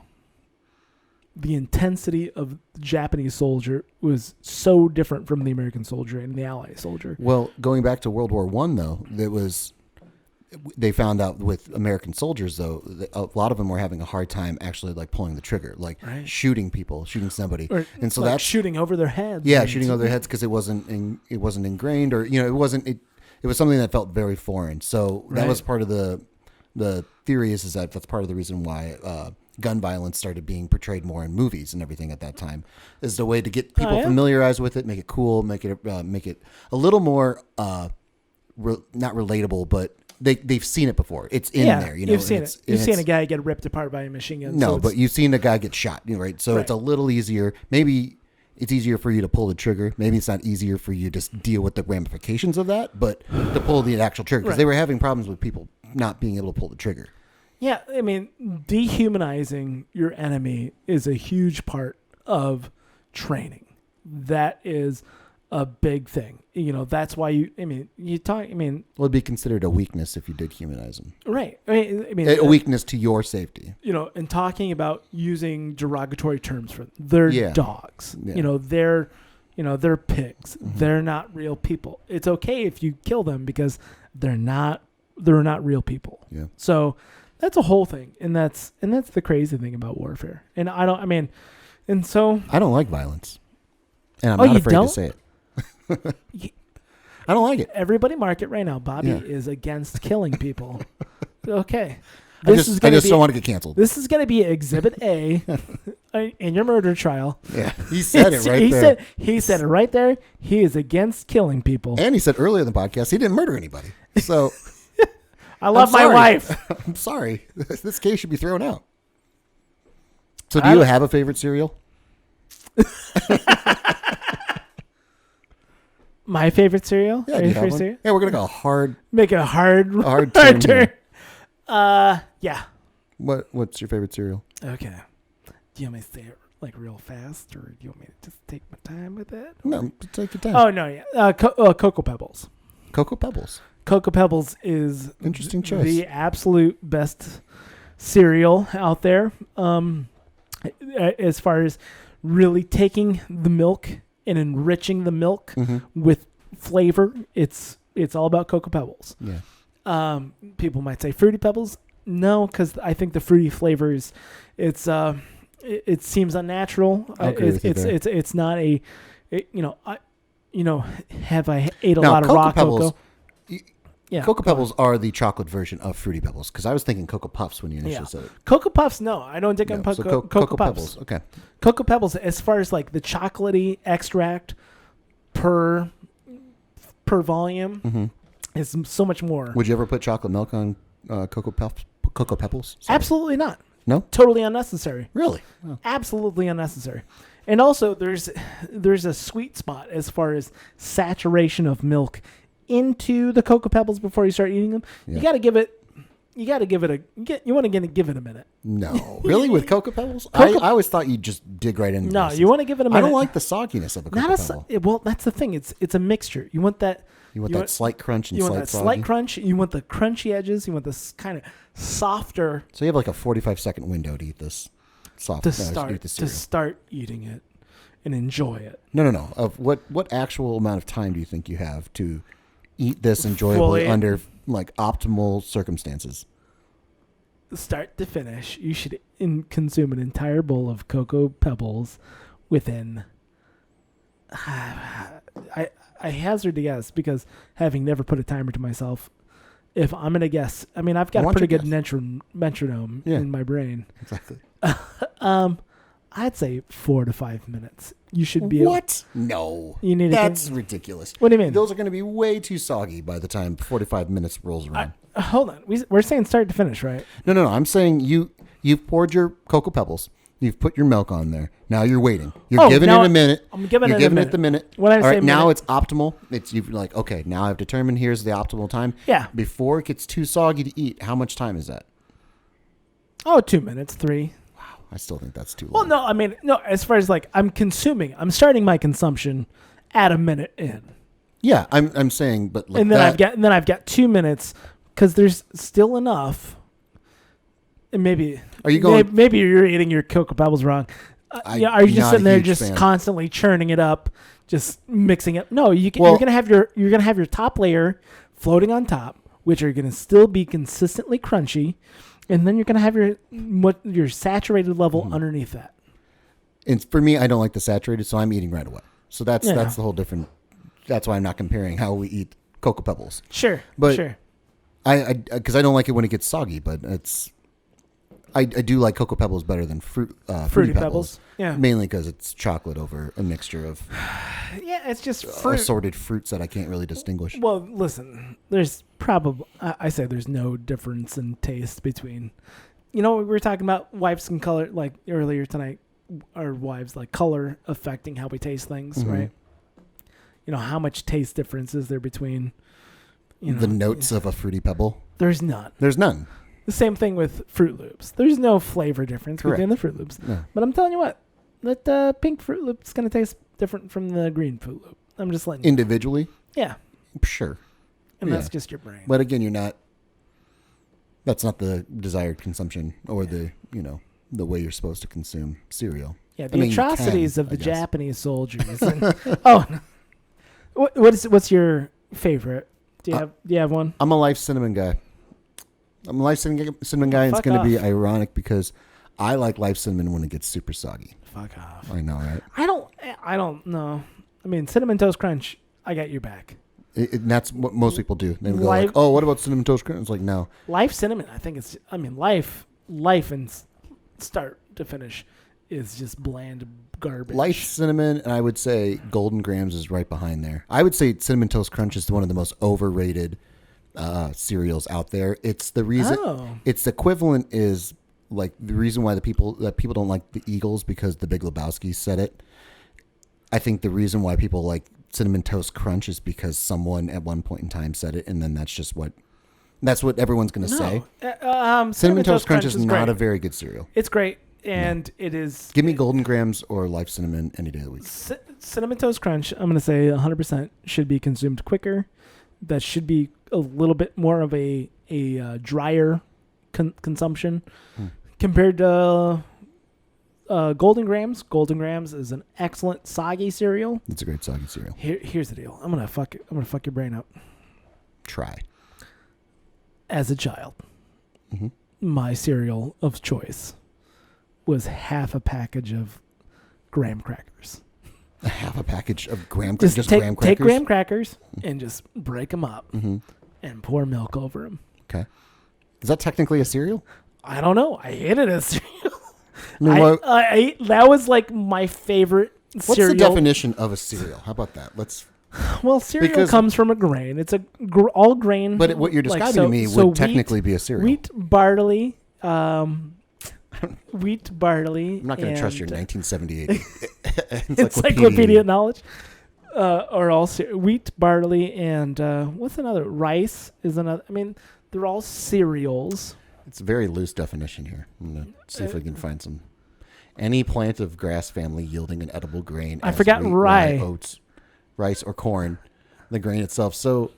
Speaker 2: the intensity of the Japanese soldier was so different from the American soldier and the Allied soldier.
Speaker 1: Well, going back to World War I, though, they found out with American soldiers, though, a lot of them were having a hard time actually like pulling the trigger, like shooting somebody, and so
Speaker 2: like
Speaker 1: that's
Speaker 2: shooting over their heads.
Speaker 1: Yeah, shooting over their heads because it wasn't ingrained, or it was something that felt very foreign. So that was part of the theory is that that's part of the reason why gun violence started being portrayed more in movies and everything at that time, is the way to get people familiarized with it, make it cool, make it a little more not relatable, but they've seen it before. It's in there,
Speaker 2: You've seen it. You've seen a guy get ripped apart by a machine gun.
Speaker 1: No, but you've seen a guy get shot, right? So it's a little easier. Maybe it's easier for you to pull the trigger. Maybe it's not easier for you to deal with the ramifications of that, but to pull the actual trigger, because they were having problems with people not being able to pull the trigger. Yeah,
Speaker 2: I mean, dehumanizing your enemy is a huge part of training. That is a big thing. That's why well, it'd be considered a weakness if you did humanize them. Right. I mean a weakness to your safety. And talking about using derogatory terms for them. They're dogs. Yeah. They're pigs. Mm-hmm. They're not real people. It's okay if you kill them because they're not real people. Yeah. So that's a whole thing, and that's the crazy thing about warfare. And I don't like violence, and I'm not afraid to say it. I don't like it. Everybody mark it right now. Bobby is against killing people. Okay. I just don't want to get canceled. This is going to be Exhibit A in your murder trial. Yeah, he said it right there. He said it right there. He is against killing people. And he said earlier in the podcast he didn't murder anybody. So I love my wife. I'm sorry. This case should be thrown out. So do you have a favorite cereal? My favorite cereal? Yeah, yeah, we're going to go hard. Make a hard turn. Yeah. What's your favorite cereal? Okay. Do you want me to say it like real fast, or do you want me to just take my time with it? No, take your time. Oh, no, yeah. Cocoa Pebbles. Cocoa Pebbles. Cocoa Pebbles is interesting choice. The absolute best cereal out there. As far as really taking the milk and enriching the milk with flavor, it's all about Cocoa Pebbles. Yeah. People might say Fruity Pebbles. No, because I think the fruity flavors, it seems unnatural. It's not have I ate a lot of raw cocoa? Yeah.
Speaker 1: Cocoa Pebbles are the chocolate version of Fruity Pebbles because I was thinking Cocoa Puffs when you initially said it.
Speaker 2: Cocoa Puffs, no, I don't think
Speaker 1: No,
Speaker 2: I'm
Speaker 1: so
Speaker 2: Cocoa Puffs.
Speaker 1: Pebbles. Okay.
Speaker 2: Cocoa Pebbles, as far as like the chocolatey extract per volume, is so much more.
Speaker 1: Would you ever put chocolate milk on Cocoa Pebbles? Sorry.
Speaker 2: Absolutely not.
Speaker 1: No?
Speaker 2: Totally unnecessary.
Speaker 1: Really? Oh.
Speaker 2: Absolutely unnecessary. And also, there's a sweet spot as far as saturation of milk into the Cocoa Pebbles before you start eating them.
Speaker 1: Yeah.
Speaker 2: You got to give it you want to give it a minute.
Speaker 1: No. Really? With Cocoa Pebbles? I always thought you'd just dig right into
Speaker 2: No,
Speaker 1: this.
Speaker 2: you want to give it a minute.
Speaker 1: I don't like the sogginess of a Cocoa Pebble.
Speaker 2: Well, that's the thing. It's a mixture. You want that.
Speaker 1: You want that slight crunch and
Speaker 2: you want
Speaker 1: slight
Speaker 2: that
Speaker 1: soggy?
Speaker 2: slight crunch. You want the crunchy edges. You want this kind of softer
Speaker 1: So you have like a 45-second window to eat this soft.
Speaker 2: to
Speaker 1: eat the cereal.
Speaker 2: start eating it and enjoy it.
Speaker 1: No. Of what actual amount of time do you think you have to eat this enjoyably
Speaker 2: Fully.
Speaker 1: under like optimal circumstances?
Speaker 2: Start to finish, you should consume an entire bowl of Cocoa Pebbles within. I hazard to guess because having never put a timer to myself, if I'm gonna guess, I mean I've got a pretty good metronome in my brain.
Speaker 1: Exactly.
Speaker 2: I'd say 4 to 5 minutes. You should be
Speaker 1: What? No.
Speaker 2: You need
Speaker 1: That's ridiculous.
Speaker 2: What do you mean?
Speaker 1: Those are going to be way too soggy by the time 45 minutes rolls around.
Speaker 2: Hold on. We're saying start to finish, right?
Speaker 1: No. I'm saying you've poured your Cocoa Pebbles. You've put your milk on there. Now you're waiting. You're giving it a minute.
Speaker 2: I'm giving
Speaker 1: you're
Speaker 2: it
Speaker 1: giving
Speaker 2: a
Speaker 1: it the minute.
Speaker 2: When I
Speaker 1: All
Speaker 2: say
Speaker 1: right, now
Speaker 2: minute,
Speaker 1: it's optimal. You're like, okay, now I've determined here's the optimal time.
Speaker 2: Yeah.
Speaker 1: Before it gets too soggy to eat, how much time is that?
Speaker 2: 2 minutes, 3.
Speaker 1: I still think that's too long.
Speaker 2: Well, no, I mean, no, as far as like I'm starting my consumption at a minute in.
Speaker 1: Yeah, I'm saying, but like
Speaker 2: and then I've got 2 minutes because there's still enough. And maybe
Speaker 1: Are you going?
Speaker 2: Maybe you're eating your Cocoa Pebbles wrong. Are you just sitting there just constantly churning it up, just mixing it? No, you're gonna have your top layer floating on top, which are gonna still be consistently crunchy, and then you're gonna have your saturated level underneath that.
Speaker 1: And for me, I don't like the saturated, so I'm eating right away. So that's the whole different. That's why I'm not comparing how we eat Cocoa Pebbles.
Speaker 2: Sure,
Speaker 1: but
Speaker 2: sure.
Speaker 1: Because I don't like it when it gets soggy, but it's. I do like Cocoa Pebbles better than Fruity Pebbles.
Speaker 2: Yeah,
Speaker 1: mainly because it's chocolate over a mixture of.
Speaker 2: Yeah, it's just
Speaker 1: assorted fruits that I can't really distinguish.
Speaker 2: Well, listen, there's probably I say there's no difference in taste between. We were talking about wives and color like earlier tonight. Our wives like color affecting how we taste things, right? How much taste difference is there between
Speaker 1: the notes of a Fruity Pebble?
Speaker 2: There's none.
Speaker 1: There's none.
Speaker 2: The same thing with Fruit Loops. There's no flavor difference between the Fruit Loops. No. But I'm telling you what, that pink Fruit Loop is going to taste different from the green Fruit Loop. I'm just letting you know.
Speaker 1: Individually?
Speaker 2: Yeah.
Speaker 1: Sure.
Speaker 2: And that's just your brain.
Speaker 1: But again, that's not the desired consumption or the way you're supposed to consume cereal.
Speaker 2: Yeah, the atrocities of the Japanese soldiers. And, what's your favorite? Do you have one?
Speaker 1: I'm a Life Cinnamon guy. I'm a Life Cinnamon guy, and it's going to be ironic because I like Life Cinnamon when it gets super soggy.
Speaker 2: Fuck off.
Speaker 1: I know, right?
Speaker 2: I don't know. I mean, Cinnamon Toast Crunch, I got your back.
Speaker 1: And that's what most people do. They go like, oh, what about Cinnamon Toast Crunch? It's like, no.
Speaker 2: Life Cinnamon, I think life and start to finish is just bland garbage.
Speaker 1: Life Cinnamon, and I would say Golden Grams is right behind there. I would say Cinnamon Toast Crunch is one of the most overrated cereals out there. It's the reason. Its equivalent is like the reason why people don't like the Eagles because the Big Lebowski said it. I think the reason why people like Cinnamon Toast Crunch is because someone at one point in time said it, and then that's what everyone's going to say. Cinnamon Toast Crunch is not a very good cereal.
Speaker 2: It's great, and it is.
Speaker 1: Give me Golden Grams or Life Cinnamon any day of the week.
Speaker 2: Cinnamon Toast Crunch, I'm going to say 100% should be consumed quicker. That should be a little bit more of a drier consumption compared to Golden Grams. Golden Grams is an excellent soggy cereal.
Speaker 1: It's a great soggy cereal.
Speaker 2: Here's the deal. I'm gonna fuck your brain up.
Speaker 1: Try.
Speaker 2: As a child, my cereal of choice was half a package of graham crackers.
Speaker 1: A half a package of graham crackers?
Speaker 2: Take graham crackers and just break them up. and pour milk over them.
Speaker 1: Okay. Is that technically a cereal?
Speaker 2: I don't know. I hated a cereal.
Speaker 1: I mean,
Speaker 2: That was like my favorite
Speaker 1: what's
Speaker 2: cereal.
Speaker 1: the definition of a cereal? How about that?
Speaker 2: Well, cereal
Speaker 1: because-
Speaker 2: comes from a grain. It's a all grain.
Speaker 1: But what you're describing to me
Speaker 2: so
Speaker 1: would technically be a cereal.
Speaker 2: Wheat, barley, wheat, barley.
Speaker 1: I'm not going to trust your 1978
Speaker 2: encyclopedia knowledge. Or all wheat, barley, and what's another? Rice is another. I mean, they're all cereals.
Speaker 1: It's a very loose definition here. I'm going to see if we can find some. Any plant of grass family yielding an edible grain.
Speaker 2: I forgot
Speaker 1: wheat,
Speaker 2: rye.
Speaker 1: Oats, rice, or corn. The grain itself. So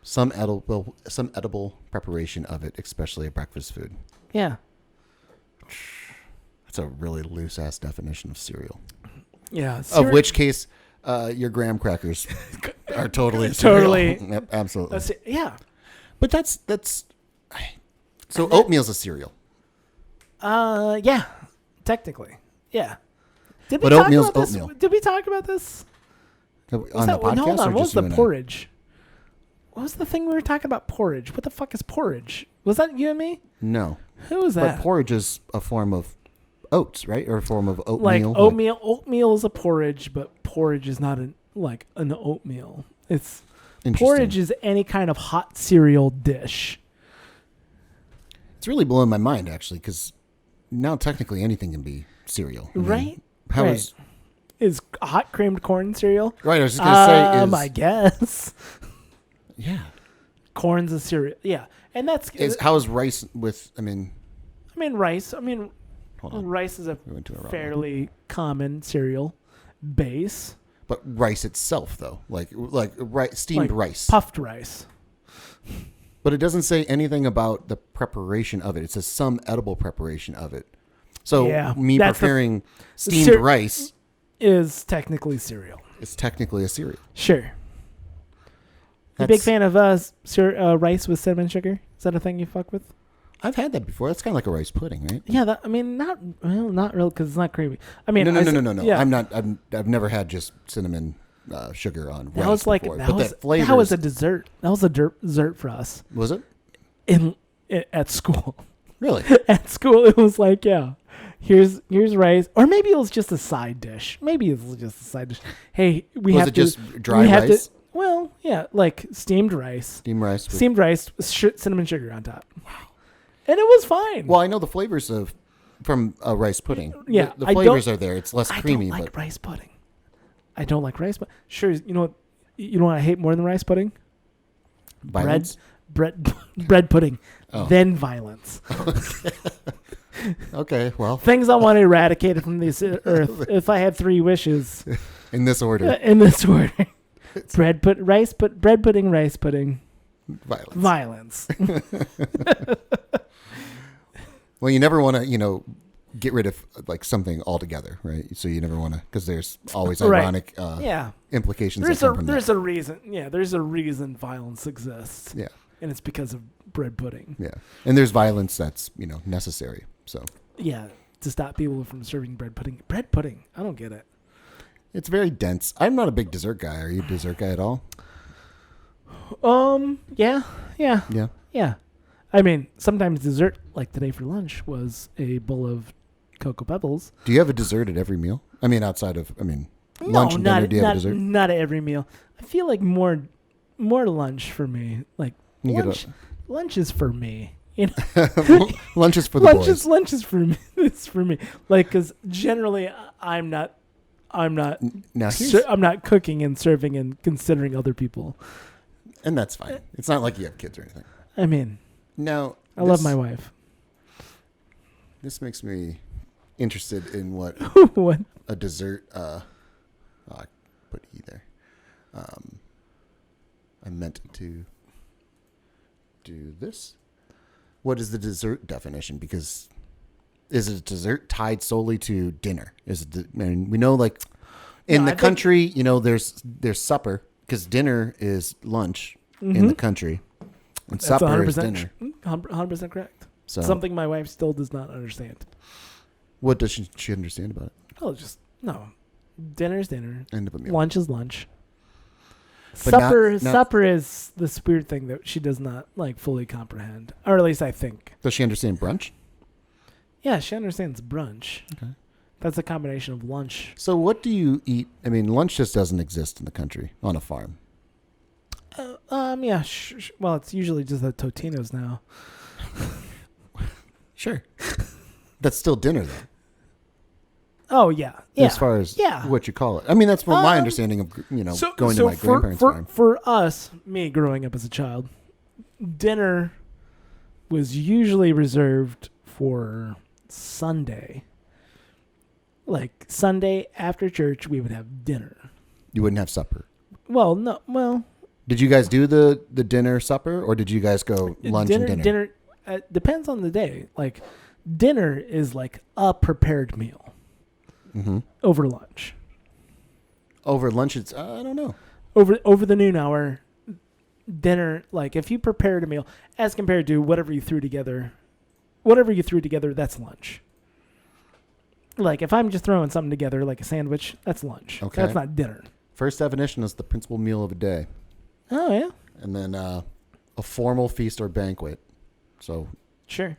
Speaker 1: some edible preparation of it, especially a breakfast food.
Speaker 2: Yeah.
Speaker 1: That's a really loose ass definition of cereal.
Speaker 2: Yeah.
Speaker 1: Of which case, your graham crackers are totally a cereal.
Speaker 2: Totally.
Speaker 1: Yep, absolutely.
Speaker 2: Yeah.
Speaker 1: But that's so oatmeal's a cereal.
Speaker 2: Yeah. Technically. Yeah.
Speaker 1: But oatmeal's
Speaker 2: this?
Speaker 1: oatmeal.
Speaker 2: Did we talk about this?
Speaker 1: On the podcast,
Speaker 2: Hold on.
Speaker 1: or
Speaker 2: What was
Speaker 1: just
Speaker 2: the
Speaker 1: you and I?
Speaker 2: porridge? What was the thing we were talking about? Porridge. What the fuck is porridge? Was that you and me?
Speaker 1: No.
Speaker 2: Who was that?
Speaker 1: But porridge is a form of oats, right? Or a form of oatmeal.
Speaker 2: Like oatmeal. Oatmeal is a porridge, but porridge is not an oatmeal. It's porridge is any kind of hot cereal dish.
Speaker 1: It's really blowing my mind, actually, because now technically anything can be cereal. I mean,
Speaker 2: Right?
Speaker 1: How
Speaker 2: Right. Is hot creamed corn cereal?
Speaker 1: Right, I was just going to say
Speaker 2: I guess.
Speaker 1: Yeah.
Speaker 2: Corn's a cereal. Yeah. And that's...
Speaker 1: How is rice with,
Speaker 2: rice.
Speaker 1: hold on.
Speaker 2: Rice is a
Speaker 1: We went to a wrong
Speaker 2: fairly common cereal base.
Speaker 1: But rice itself, though, like steamed rice.
Speaker 2: Puffed rice.
Speaker 1: But it doesn't say anything about the preparation of it. It says some edible preparation of it. So preparing steamed rice
Speaker 2: is technically cereal.
Speaker 1: It's technically a cereal.
Speaker 2: Sure. You a big fan of rice with cinnamon sugar? Is that a thing you fuck with?
Speaker 1: I've had that before. That's kind of like a rice pudding, right?
Speaker 2: Yeah, not real because it's not creamy. I mean,
Speaker 1: no.
Speaker 2: Yeah.
Speaker 1: I've never had just cinnamon sugar on rice.
Speaker 2: That was like
Speaker 1: before,
Speaker 2: that was a dessert. That was a dessert for us.
Speaker 1: Was it?
Speaker 2: At school.
Speaker 1: Really?
Speaker 2: At school, it was like, yeah, here's rice, or maybe it was just a side dish. Hey,
Speaker 1: was it just dry rice?
Speaker 2: Well, yeah, like steamed rice. Steamed rice with cinnamon sugar on top. Wow. And it was fine.
Speaker 1: Well, I know the flavors from a rice pudding.
Speaker 2: Yeah,
Speaker 1: the flavors are there. It's less creamy.
Speaker 2: I don't like rice pudding. I don't like rice pudding. Sure, you know what I hate more than rice pudding?
Speaker 1: Violence?
Speaker 2: Bread pudding.
Speaker 1: Oh.
Speaker 2: Then violence.
Speaker 1: Okay, well.
Speaker 2: Things I want eradicated from this earth. If I had 3 wishes.
Speaker 1: In this order.
Speaker 2: Bread pudding, rice pudding. Violence.
Speaker 1: Well, you never want to, get rid of like something altogether, right? So you never want to, because there's always ironic implications.
Speaker 2: There's a reason. Yeah, there's a reason violence exists.
Speaker 1: Yeah,
Speaker 2: and it's because of bread pudding.
Speaker 1: Yeah, and there's violence that's necessary. So
Speaker 2: yeah, to stop people from serving bread pudding. Bread pudding, I don't get it.
Speaker 1: It's very dense. I'm not a big dessert guy. Are you a dessert guy at all?
Speaker 2: Yeah. I mean, sometimes dessert, like today for lunch, was a bowl of Cocoa Pebbles.
Speaker 1: Do you have a dessert at every meal? I mean, outside of, lunch and dinner, do you have a dessert?
Speaker 2: Not at every meal. I feel like more lunch for me. Like, lunch is for me.
Speaker 1: Lunch is for the boys.
Speaker 2: Lunch is for me. It's for me. Like, because generally I'm not cooking and serving and considering other people.
Speaker 1: And that's fine. It's not like you have kids or anything.
Speaker 2: I mean,
Speaker 1: no.
Speaker 2: I love my wife.
Speaker 1: This makes me interested in what a dessert. I put E there. I meant to do this. What is the dessert definition? Because is it dessert tied solely to dinner? We know, like in the country, there's supper, because dinner is lunch in the country, and supper is dinner.
Speaker 2: 100% correct.
Speaker 1: So,
Speaker 2: something my wife still does not understand.
Speaker 1: What does she understand about it?
Speaker 2: Oh, just no. Dinner is dinner.
Speaker 1: End of a meal.
Speaker 2: Lunch is lunch. Supper is this weird thing that she does not like fully comprehend, or at least I think.
Speaker 1: Does she understand brunch?
Speaker 2: Yeah, she understands brunch.
Speaker 1: Okay.
Speaker 2: That's a combination of lunch.
Speaker 1: So what do you eat? I mean, lunch just doesn't exist in the country on a farm.
Speaker 2: Yeah. Well, it's usually just the Totinos now.
Speaker 1: Sure. That's still dinner, though.
Speaker 2: Oh, yeah.
Speaker 1: As far as what you call it. I mean, that's my understanding of, going to my grandparents' farm.
Speaker 2: For us, me growing up as a child, dinner was usually reserved for Sunday. Like Sunday after church, we would have dinner.
Speaker 1: You wouldn't have supper.
Speaker 2: Well, no. Well,
Speaker 1: did you guys do the dinner supper, or did you guys go lunch and dinner?
Speaker 2: Dinner depends on the day. Like dinner is like a prepared meal.
Speaker 1: Mm-hmm.
Speaker 2: Over lunch.
Speaker 1: Over lunch, it's I don't know.
Speaker 2: Over the noon hour, dinner. Like if you prepared a meal, as compared to whatever you threw together, that's lunch. Like if I'm just throwing something together, like a sandwich, that's lunch.
Speaker 1: Okay,
Speaker 2: that's not dinner.
Speaker 1: First definition is the principal meal of a day.
Speaker 2: Oh yeah.
Speaker 1: And then a formal feast or banquet. So
Speaker 2: sure.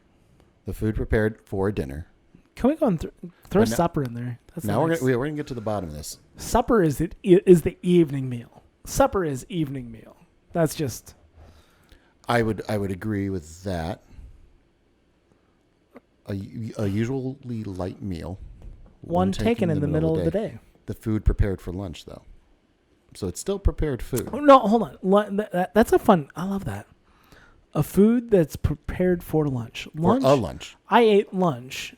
Speaker 1: The food prepared for dinner.
Speaker 2: Can we go and throw supper in there? That's
Speaker 1: now
Speaker 2: nice.
Speaker 1: we're gonna get to the bottom of this.
Speaker 2: Supper is the evening meal. Supper is evening meal. That's just.
Speaker 1: I would agree with that. A usually light meal.
Speaker 2: One taken in the middle of the day.
Speaker 1: The food prepared for lunch, though. So it's still prepared food.
Speaker 2: Oh, no, hold on. That's a fun. I love that. A food that's prepared for lunch.
Speaker 1: For a lunch.
Speaker 2: I ate lunch.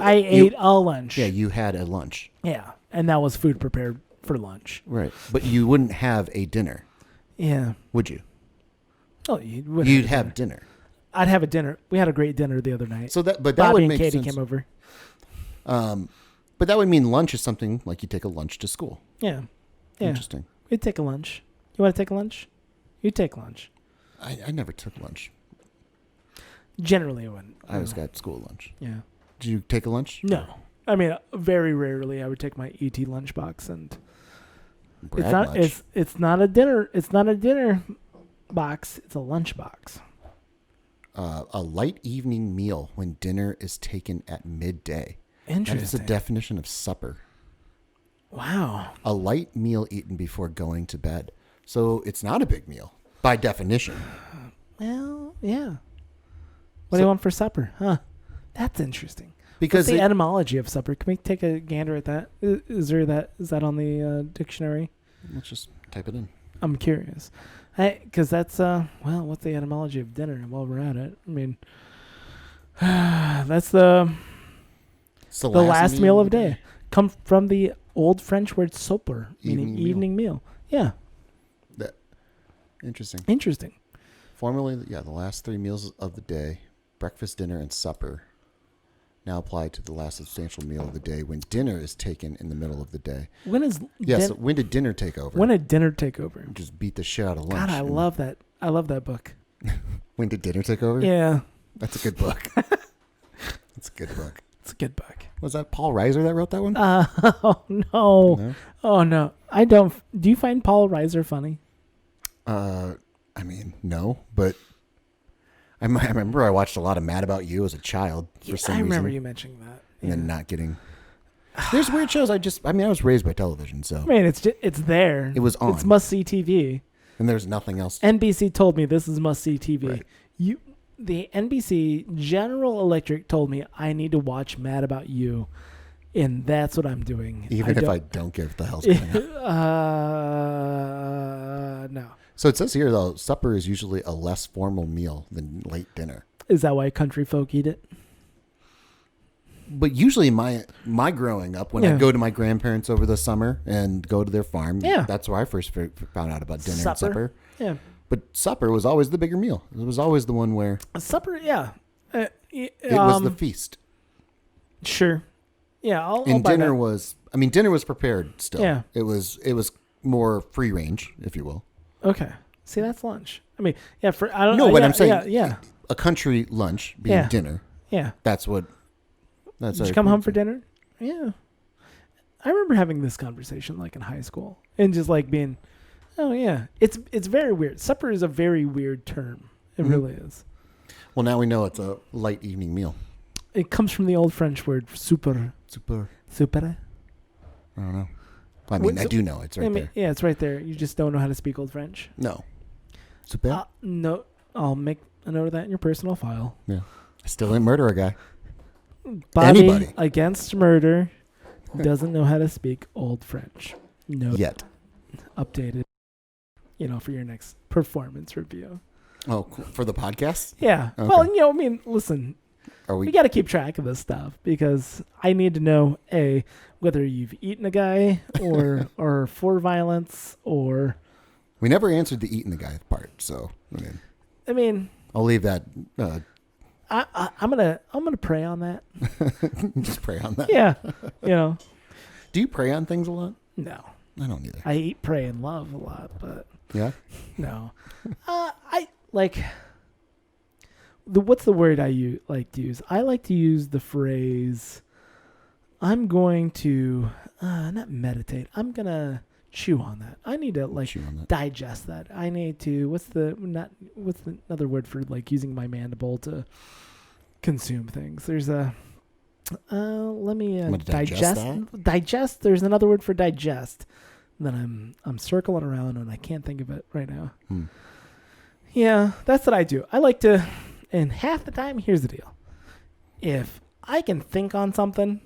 Speaker 2: I ate a lunch.
Speaker 1: Yeah, you had a lunch.
Speaker 2: Yeah, and that was food prepared for lunch.
Speaker 1: Right, but you wouldn't have a dinner.
Speaker 2: Yeah.
Speaker 1: Would you?
Speaker 2: Oh,
Speaker 1: you'd have dinner.
Speaker 2: I'd have a dinner. We had a great dinner the other night.
Speaker 1: That
Speaker 2: Bobby
Speaker 1: would
Speaker 2: and
Speaker 1: make
Speaker 2: Katie
Speaker 1: sense.
Speaker 2: came over.
Speaker 1: But that would mean lunch is something like you take a lunch to school.
Speaker 2: Yeah.
Speaker 1: Interesting.
Speaker 2: We'd take a lunch. You want to take a lunch? You take lunch.
Speaker 1: I never took lunch.
Speaker 2: Generally, I wouldn't.
Speaker 1: I always got school lunch.
Speaker 2: Yeah.
Speaker 1: Did you take a lunch?
Speaker 2: No. I mean, very rarely I would take my ET lunchbox, and it's not a dinner. It's not a dinner box. It's a lunch box.
Speaker 1: A light evening meal when dinner is taken at midday.
Speaker 2: Interesting.
Speaker 1: That is the definition of supper.
Speaker 2: Wow.
Speaker 1: A light meal eaten before going to bed. So it's not a big meal by definition.
Speaker 2: Well, yeah. What do you want for supper? Huh? That's interesting.
Speaker 1: Because
Speaker 2: what's the etymology of supper? Can we take a gander at that? Is that on the dictionary?
Speaker 1: Let's just type it in.
Speaker 2: I'm curious. Because that's, what's the etymology of dinner? While we're at it, I mean, that's the last meal of the day. Come from the old French word souper, meaning evening meal. Yeah. Interesting.
Speaker 1: Formerly, the last three meals of the day, breakfast, dinner, and supper, now apply to the last substantial meal of the day when dinner is taken in the middle of the day.
Speaker 2: When did
Speaker 1: dinner take over?
Speaker 2: When did dinner take over?
Speaker 1: Just beat the shit out of lunch.
Speaker 2: God, I love that. I love that book.
Speaker 1: When did dinner take over?
Speaker 2: Yeah.
Speaker 1: That's a good book. That's a good book.
Speaker 2: It's a good book.
Speaker 1: Was that Paul Reiser that wrote that one?
Speaker 2: Oh, no. Oh, no. I don't. Do you find Paul Reiser funny?
Speaker 1: I mean, no, but I remember I watched a lot of Mad About You as a child for some reason. I
Speaker 2: remember you mentioning that.
Speaker 1: And then not getting... There's weird shows I was raised by television, so...
Speaker 2: I mean, it's there.
Speaker 1: It was on.
Speaker 2: It's must-see TV.
Speaker 1: And there's nothing else.
Speaker 2: NBC told me this is must-see TV.
Speaker 1: Right.
Speaker 2: The NBC General Electric told me I need to watch Mad About You, and that's what I'm doing.
Speaker 1: Even if I don't give the hell's going on.
Speaker 2: No.
Speaker 1: So it says here, though, supper is usually a less formal meal than late dinner.
Speaker 2: Is that why country folk eat it?
Speaker 1: But usually my growing up, when I go to my grandparents over the summer and go to their farm, that's where I first found out about dinner and supper.
Speaker 2: Yeah.
Speaker 1: But supper was always the bigger meal. It was always the one where...
Speaker 2: Supper, yeah.
Speaker 1: It was the feast.
Speaker 2: Sure. Yeah,
Speaker 1: dinner was... I mean, dinner was prepared still.
Speaker 2: Yeah.
Speaker 1: It was more free range, if you will.
Speaker 2: Okay. See, that's lunch. I mean, yeah, I don't
Speaker 1: know. No, but I'm saying
Speaker 2: yeah.
Speaker 1: A country lunch being dinner.
Speaker 2: Yeah.
Speaker 1: That's what...
Speaker 2: Did you come home for dinner? Yeah. I remember having this conversation like in high school and just like being... Oh yeah, it's very weird. Supper is a very weird term. It really is.
Speaker 1: Well, now we know it's a light evening meal.
Speaker 2: It comes from the old French word super.
Speaker 1: Super.
Speaker 2: Super.
Speaker 1: I don't know. I mean, I do know. It's right there.
Speaker 2: Yeah, it's right there. You just don't know how to speak Old French.
Speaker 1: No. Super?
Speaker 2: No. I'll make a note of that in your personal file.
Speaker 1: Yeah. I still didn't murder a guy.
Speaker 2: Bobby
Speaker 1: Anybody.
Speaker 2: against murder doesn't know how to speak Old French. No.
Speaker 1: Yet.
Speaker 2: Updated. For your next performance review.
Speaker 1: Oh, cool. For the podcast?
Speaker 2: Yeah.
Speaker 1: Okay.
Speaker 2: Well, listen.
Speaker 1: Are
Speaker 2: We
Speaker 1: we?
Speaker 2: got to keep track of this stuff because I need to know whether you've eaten a guy or for violence or.
Speaker 1: We never answered the eating the guy part, so
Speaker 2: I mean,
Speaker 1: I'll leave that.
Speaker 2: I'm gonna pray on that.
Speaker 1: Just pray on that.
Speaker 2: Yeah,
Speaker 1: Do you pray on things a lot?
Speaker 2: No,
Speaker 1: I don't either.
Speaker 2: I eat, pray, and love a lot, but
Speaker 1: Yeah.
Speaker 2: no. I like what's the word I like to use? I like to use the phrase. I'm going to not meditate. I'm gonna chew on that. I need to
Speaker 1: Chew on that.
Speaker 2: digest that. I need to what's the another word for using my mandible to consume things. There's a let me digest. There's another word for digest. Then I'm circling around and I can't think of it right now. Yeah, that's what I do. I like to, and half the time, here's the deal. If I can think on something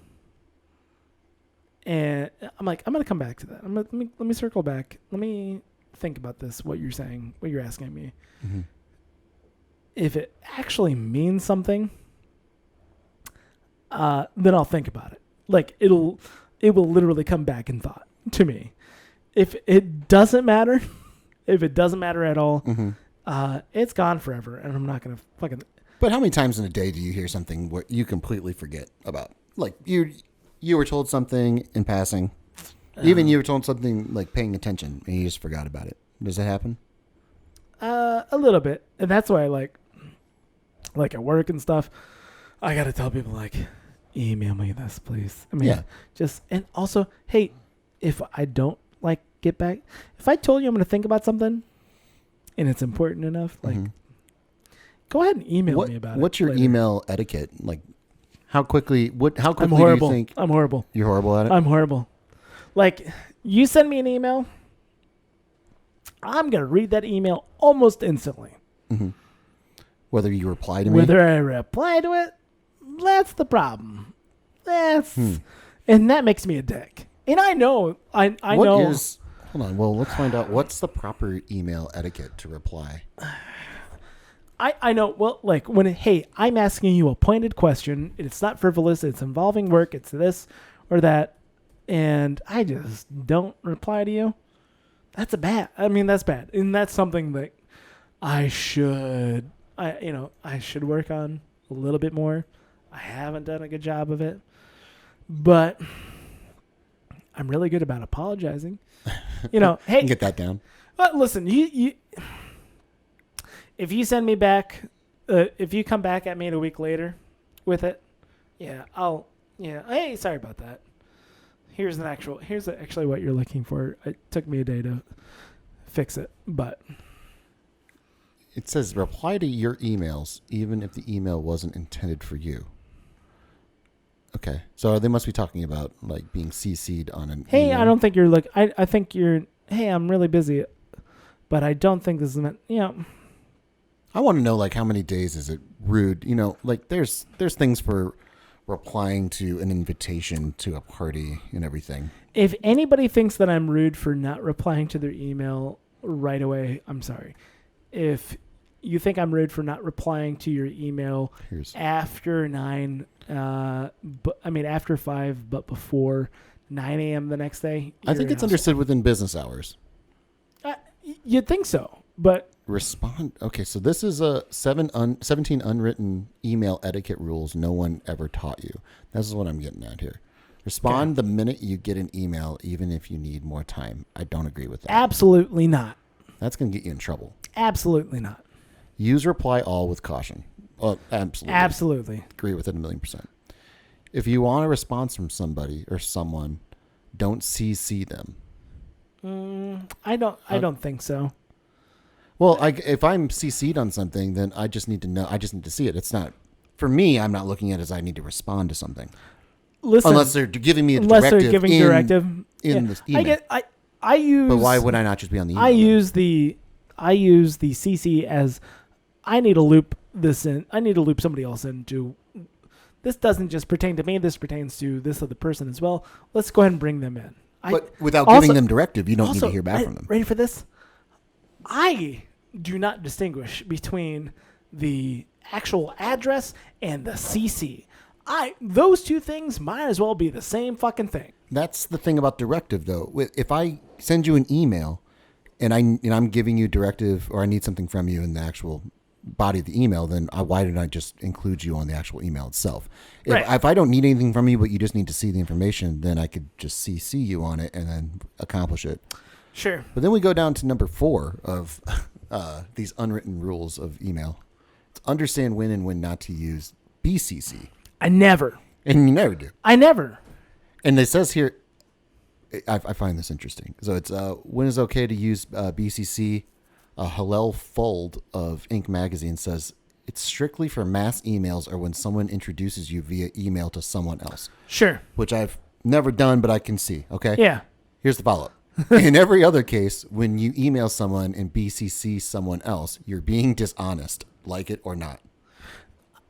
Speaker 2: and I'm like, I'm going to come back to that. Let me circle back. Let me think about this, what you're saying, what you're asking me.
Speaker 1: Mm-hmm.
Speaker 2: If it actually means something, then I'll think about it. Like it will literally come back in thought to me. If it doesn't matter, at all, it's gone forever, and I'm not gonna fucking.
Speaker 1: But how many times in a day do you hear something where you completely forget about? Like you were told something in passing, even you were told something like paying attention, and you just forgot about it. Does that happen?
Speaker 2: A little bit, and that's why I like at work and stuff. I gotta tell people like, email me this, please. I mean, and also, hey, if I don't get back, if I told you I'm gonna think about something, and it's important enough, go ahead and email me about it.
Speaker 1: What's your email etiquette? Like, how quickly? How quickly
Speaker 2: I'm horrible.
Speaker 1: do you think?
Speaker 2: I'm horrible.
Speaker 1: You're horrible at it.
Speaker 2: I'm horrible. Like, you send me an email, I'm gonna read that email almost instantly.
Speaker 1: Mm-hmm. Whether you reply to me,
Speaker 2: whether I reply to it, that's the problem. And that makes me a dick. And I know. I know.
Speaker 1: Hold on. Well, let's find out what's the proper email etiquette to reply.
Speaker 2: I know. Well, like hey, I'm asking you a pointed question. It's not frivolous. It's involving work. It's this or that, and I just don't reply to you. That's bad, and that's something that I should work on a little bit more. I haven't done a good job of it, but I'm really good about apologizing. Hey,
Speaker 1: get that down.
Speaker 2: But listen, you if you send me back, if you come back at me a week later with it, hey, sorry about that. Here's actually what you're looking for. It took me a day to fix it, but
Speaker 1: it says reply to your emails even if the email wasn't intended for you. Okay, so they must be talking about like being CC'd on an email.
Speaker 2: I don't think you're I think you're. Hey, I'm really busy, but I don't think this is meant.
Speaker 1: I want to know like how many days is it rude? Like there's things for replying to an invitation to a party and everything.
Speaker 2: If anybody thinks that I'm rude for not replying to their email right away, I'm sorry. If you think I'm rude for not replying to your email after 9, after 5, but before 9 a.m. the next day,
Speaker 1: I think it's understood within business hours.
Speaker 2: You'd think so, but
Speaker 1: respond. Okay, so this is a 17 unwritten email etiquette rules no one ever taught you. This is what I'm getting at here. Respond the minute you get an email, even if you need more time. I don't agree with that.
Speaker 2: Absolutely not.
Speaker 1: That's going to get you in trouble.
Speaker 2: Absolutely not.
Speaker 1: Use reply all with caution. Oh, absolutely.
Speaker 2: Absolutely.
Speaker 1: Agree with it 1,000,000%. If you want a response from somebody or someone, don't CC them.
Speaker 2: I don't think so.
Speaker 1: Well, if I'm CC'd on something, then I just need to know. I just need to see it. It's not for me. I'm not looking at it as I need to respond to something.
Speaker 2: Listen,
Speaker 1: unless they're giving me a
Speaker 2: unless
Speaker 1: directive.
Speaker 2: they're giving directive
Speaker 1: in the email.
Speaker 2: I use.
Speaker 1: But why would I not just be on the email?
Speaker 2: I use the CC as I need to loop this in. I need to loop somebody else into. This doesn't just pertain to me. This pertains to this other person as well. Let's go ahead and bring them in.
Speaker 1: But without giving them directive, you don't need to hear back from them.
Speaker 2: Ready for this? I do not distinguish between the actual address and the CC. Those two things might as well be the same fucking thing.
Speaker 1: That's the thing about directive, though. If I send you an email and I'm giving you directive, or I need something from you in the actual body of the email, then why didn't I just include you on the actual email itself? If I don't need anything from you, but you just need to see the information, then I could just CC you on it and then accomplish it.
Speaker 2: Sure.
Speaker 1: But then we go down to number 4 of these unwritten rules of email. It's understand when and when not to use BCC.
Speaker 2: I never.
Speaker 1: And you never do.
Speaker 2: I never.
Speaker 1: And it says here, I find this interesting. So it's when is okay to use BCC. Hillel Fold of Inc. magazine says it's strictly for mass emails or when someone introduces you via email to someone else.
Speaker 2: Sure.
Speaker 1: Which I've never done, but I can see. Okay.
Speaker 2: Yeah.
Speaker 1: Here's the follow-up. In every other case, when you email someone and BCC someone else, you're being dishonest, like it or not.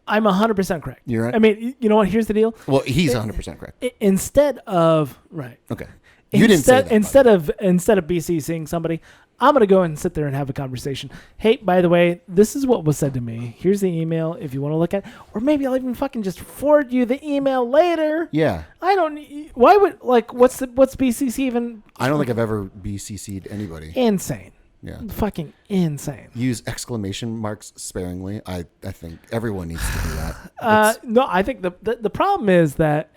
Speaker 2: I'm 100% correct.
Speaker 1: You're right.
Speaker 2: I mean, you know what? Here's the deal.
Speaker 1: Well, he's 100% correct.
Speaker 2: Instead of right.
Speaker 1: Okay. You didn't say that.
Speaker 2: Instead of BCCing somebody, I'm going to go and sit there and have a conversation. Hey, by the way, this is what was said to me. Here's the email if you want to look at it. Or maybe I'll even fucking just forward you the email later.
Speaker 1: Yeah.
Speaker 2: I don't... Why would... Like, what's BCC even...
Speaker 1: I don't think I've ever BCC'd anybody.
Speaker 2: Insane.
Speaker 1: Yeah.
Speaker 2: Fucking insane.
Speaker 1: Use exclamation marks sparingly. I think everyone needs to do that.
Speaker 2: No, I think the problem is that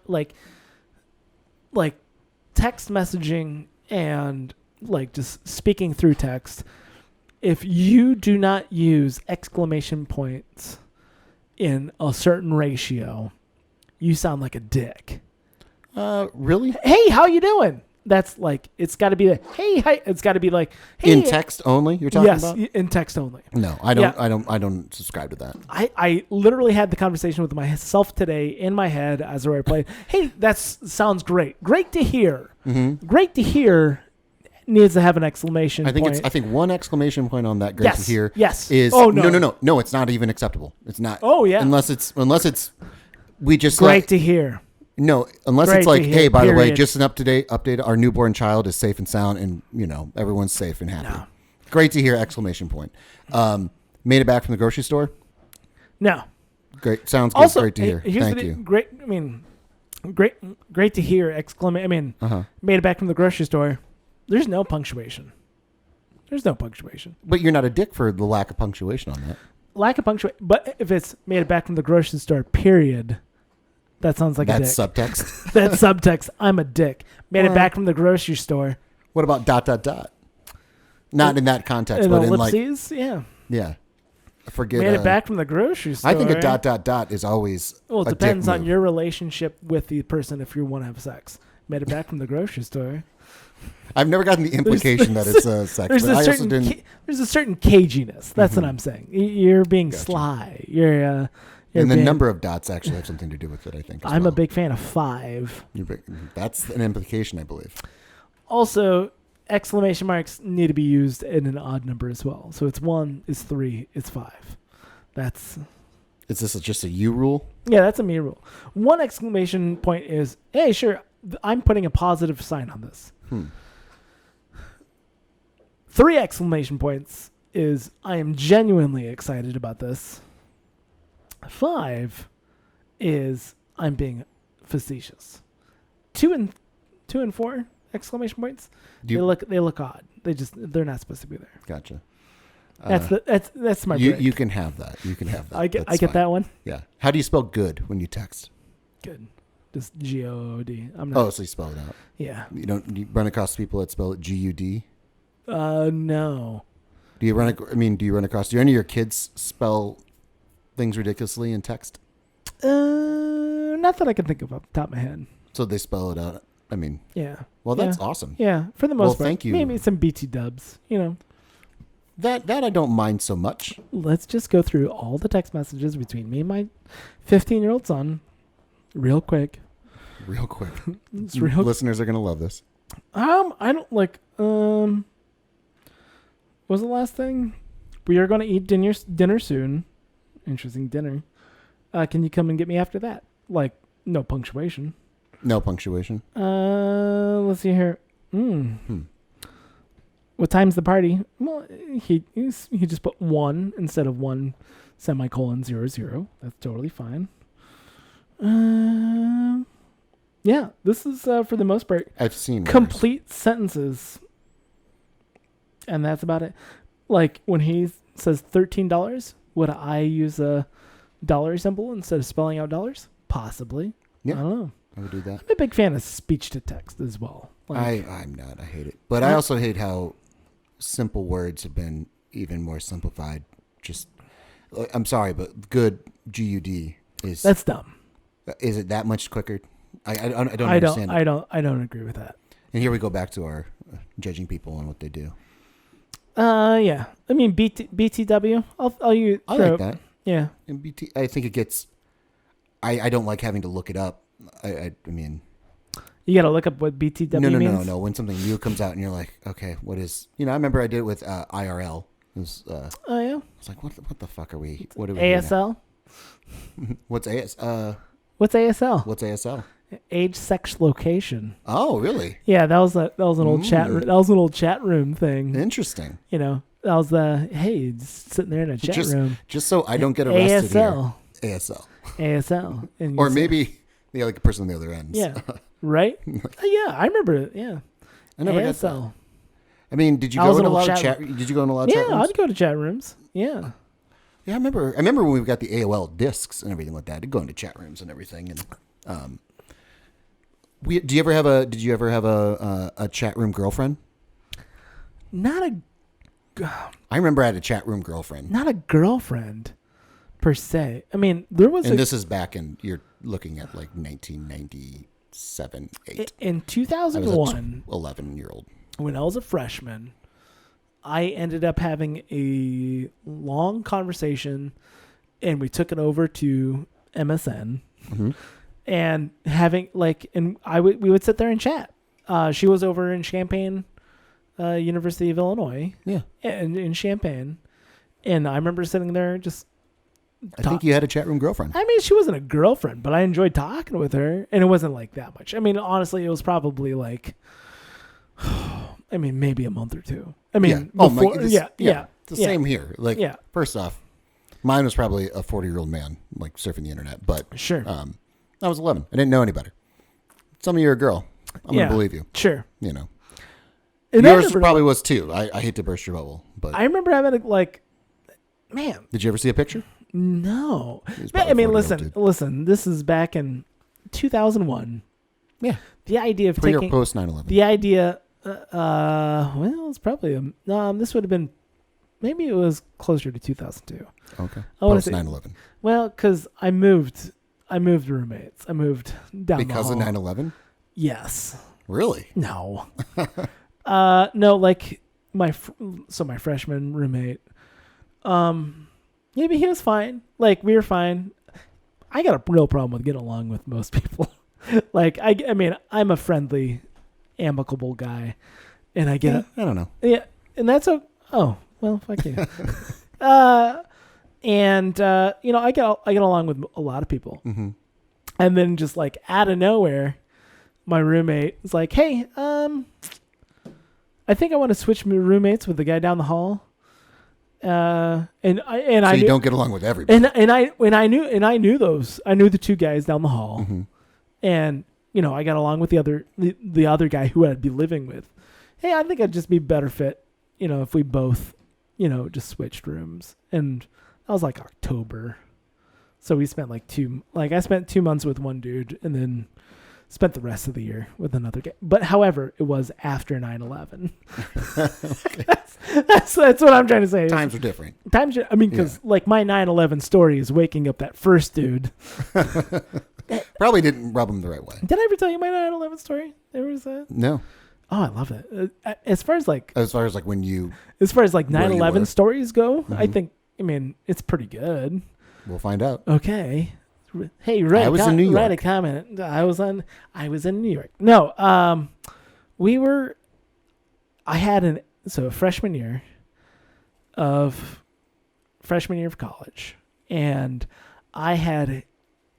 Speaker 2: like text messaging and like just speaking through text, if you do not use exclamation points in a certain ratio, you sound like a dick.
Speaker 1: Really?
Speaker 2: Hey, how you doing? That's like, it's got to be the, hey, hi. It's got to be like, hey.
Speaker 1: In text only, you're talking about?
Speaker 2: Yes, in text only.
Speaker 1: No, I don't.
Speaker 2: Yeah.
Speaker 1: I don't subscribe to that.
Speaker 2: I literally had the conversation with myself today in my head as I played. Hey, that sounds great. Great to hear. Mm-hmm. Great to hear needs to have an exclamation point.
Speaker 1: I think one exclamation point on that great to hear is no, it's not even acceptable. It's not.
Speaker 2: Oh yeah.
Speaker 1: Unless it's we just
Speaker 2: great to hear.
Speaker 1: No, unless
Speaker 2: great
Speaker 1: it's like, hey, by the way,
Speaker 2: period.
Speaker 1: just an update. Our newborn child is safe and sound, and everyone's safe and happy.
Speaker 2: No.
Speaker 1: Great to hear! Exclamation point. Made it back from the grocery store.
Speaker 2: No.
Speaker 1: Great. Sounds good.
Speaker 2: Also,
Speaker 1: great to hear. Thank you.
Speaker 2: Great. I mean, great to hear! Exclamation. I mean, made it back from the grocery store. There's no punctuation.
Speaker 1: But you're not a dick for the lack of punctuation on that.
Speaker 2: Lack of punctuation. But if it's made it back from the grocery store, period. That sounds like a dick.
Speaker 1: That's subtext.
Speaker 2: That's subtext. I'm a dick. Made it back from the grocery store.
Speaker 1: What about ... Not in that context, but in
Speaker 2: ellipses?
Speaker 1: Like... Yeah. I forget.
Speaker 2: Made it back from the grocery store.
Speaker 1: I think a ... is always
Speaker 2: Well, it depends on your relationship with the person if you want to have sex. Made it back from the grocery store.
Speaker 1: I've never gotten the implication that it's sex.
Speaker 2: There's a certain caginess. That's what I'm saying. You're being sly.
Speaker 1: And the number of dots actually have something to do with it, I think.
Speaker 2: I'm a big fan of 5.
Speaker 1: That's an implication, I believe.
Speaker 2: Also, exclamation marks need to be used in an odd number as well. So it's 1, it's 3, it's 5.
Speaker 1: Is this just a U rule?
Speaker 2: Yeah, that's a me rule. 1 exclamation point is, hey, sure, I'm putting a positive sign on this. 3 exclamation points is, I am genuinely excited about this. 5 is I'm being facetious. 2 and 4 exclamation points. They look odd. They're not supposed to be there.
Speaker 1: Gotcha.
Speaker 2: That's my break.
Speaker 1: You can have that. You can have that.
Speaker 2: I get that one.
Speaker 1: Yeah. How do you spell good when you text?
Speaker 2: Good. Just GOOD.
Speaker 1: So you spell it out.
Speaker 2: Yeah.
Speaker 1: You run across people that spell it GUD?
Speaker 2: No.
Speaker 1: Do you run across? Do any of your kids spell things ridiculously in text?
Speaker 2: Not that I can think of off the top of my head.
Speaker 1: So they spell it out I mean,
Speaker 2: Yeah.
Speaker 1: well, that's awesome.
Speaker 2: Yeah, for the most part.
Speaker 1: Thank you.
Speaker 2: Maybe some BT dubs,
Speaker 1: That I don't mind so much.
Speaker 2: Let's just go through all the text messages between me and my 15-year-old son real quick.
Speaker 1: Real quick.
Speaker 2: Listeners
Speaker 1: are going to love this.
Speaker 2: I don't like, what was the last thing? We are going to eat dinner soon. Interesting dinner. Can you come and get me after that? Like, no punctuation.
Speaker 1: No punctuation.
Speaker 2: Let's see here. What time's the party? Well, he just put 1 instead of 1 semicolon 00. That's totally fine. Yeah, this is for the most part
Speaker 1: I've seen
Speaker 2: complete sentences, and that's about it. Like when he says $13, would I use a dollar symbol instead of spelling out dollars? Possibly.
Speaker 1: Yeah,
Speaker 2: I don't know.
Speaker 1: I would do that.
Speaker 2: I'm a big fan of speech to text as well.
Speaker 1: I'm not. I hate it. But I also hate how simple words have been even more simplified. Just, I'm sorry, but good GUD is...
Speaker 2: That's dumb.
Speaker 1: Is it that much quicker? I don't understand it.
Speaker 2: I don't agree with that.
Speaker 1: And here we go back to our judging people and what they do.
Speaker 2: Yeah. I mean, BTW. I'll use...
Speaker 1: I like that.
Speaker 2: Yeah.
Speaker 1: And BT, I think it gets... I don't like having to look it up. I mean...
Speaker 2: You got to look up what BTW means?
Speaker 1: No. When something new comes out and you're like, okay, what is... I remember I did it with IRL. It was,
Speaker 2: oh, yeah?
Speaker 1: I was like, what the fuck are we... What are we
Speaker 2: ASL?
Speaker 1: What's ASL?
Speaker 2: What's ASL?
Speaker 1: What's ASL?
Speaker 2: Age, sex, location.
Speaker 1: Oh, really?
Speaker 2: Yeah, that was an old chat. That was an old chat room thing.
Speaker 1: Interesting.
Speaker 2: That was hey, just sitting there in a chat room.
Speaker 1: Just so I don't get arrested
Speaker 2: ASL.
Speaker 1: Here. ASL.
Speaker 2: ASL.
Speaker 1: Or maybe like a person on the other end.
Speaker 2: Yeah. Right? Yeah, I remember it. Yeah.
Speaker 1: I never got that. I mean, did you go in a lot of chat? Did you go in a lot of chat rooms?
Speaker 2: Yeah, I'd go to chat rooms. Yeah.
Speaker 1: Yeah, I remember when we got the AOL discs and everything like that. I'd go into chat rooms and everything. And did you ever have a chat room girlfriend? I remember I had a chat room girlfriend.
Speaker 2: Not a girlfriend per se. I mean, there was
Speaker 1: this is back in, you're looking at like 1997, 8.
Speaker 2: In 2001,
Speaker 1: 11-year-old.
Speaker 2: When I was a freshman, I ended up having a long conversation, and we took it over to MSN, and having we would sit there and chat. She was over in Champaign, University of Illinois, and in Champaign, and I remember sitting there just.
Speaker 1: I think you had a chat room girlfriend.
Speaker 2: I mean, she wasn't a girlfriend, but I enjoyed talking with her, and it wasn't like that much. I mean, honestly, it was probably like. I mean, maybe a month or two. I mean,
Speaker 1: the same here. Like, first off, mine was probably a 40-year-old man, like surfing the internet. But
Speaker 2: sure,
Speaker 1: I was 11. I didn't know any better. Some of you are a girl. I'm gonna believe you.
Speaker 2: Sure,
Speaker 1: And
Speaker 2: yours
Speaker 1: probably was too. I hate to burst your bubble, but
Speaker 2: I remember having man.
Speaker 1: Did you ever see a picture?
Speaker 2: No. I mean, listen. This is back in 2001.
Speaker 1: Yeah.
Speaker 2: The idea of
Speaker 1: Pre
Speaker 2: taking
Speaker 1: or post 9/11.
Speaker 2: The idea. Well, it's probably this would have been, maybe it was closer to 2002.
Speaker 1: Okay. Post 9/11.
Speaker 2: Well, because I moved roommates. I moved down
Speaker 1: because
Speaker 2: the hall.
Speaker 1: of 9/11.
Speaker 2: Yes.
Speaker 1: Really?
Speaker 2: No. No. Like my freshman roommate. Maybe he was fine. Like we were fine. I got a real problem with getting along with most people. I mean, I'm a friendly, amicable guy, and I get it.
Speaker 1: I don't know.
Speaker 2: Yeah, and that's oh well, fuck you. And I get along with a lot of people, and then just like out of nowhere, my roommate is like, "Hey, I think I want to switch roommates with the guy down the hall." I
Speaker 1: don't get along with everybody.
Speaker 2: I knew the two guys down the hall, and I got along with the other guy who I'd be living with. Hey, I think I'd just be better fit, if we both, just switched rooms. And that was like October, so we spent I spent 2 months with one dude, and then spent the rest of the year with another guy. But however, it was after 9/11. That's what I'm trying to say.
Speaker 1: Times are different.
Speaker 2: Because my 9/11 story is waking up that first dude.
Speaker 1: Probably didn't rub them the right way.
Speaker 2: Did I ever tell you my 9/11 story? There was a.
Speaker 1: No.
Speaker 2: Oh, I love it. As far as like
Speaker 1: when you...
Speaker 2: As far as like
Speaker 1: Where you
Speaker 2: 9/11
Speaker 1: were.
Speaker 2: stories go,
Speaker 1: Mm-hmm.
Speaker 2: I think. I mean, it's pretty good.
Speaker 1: We'll find out.
Speaker 2: Okay. Hey, write
Speaker 1: I was in New York.
Speaker 2: Write a comment. I was in New York. No, I had freshman year of college, and I had,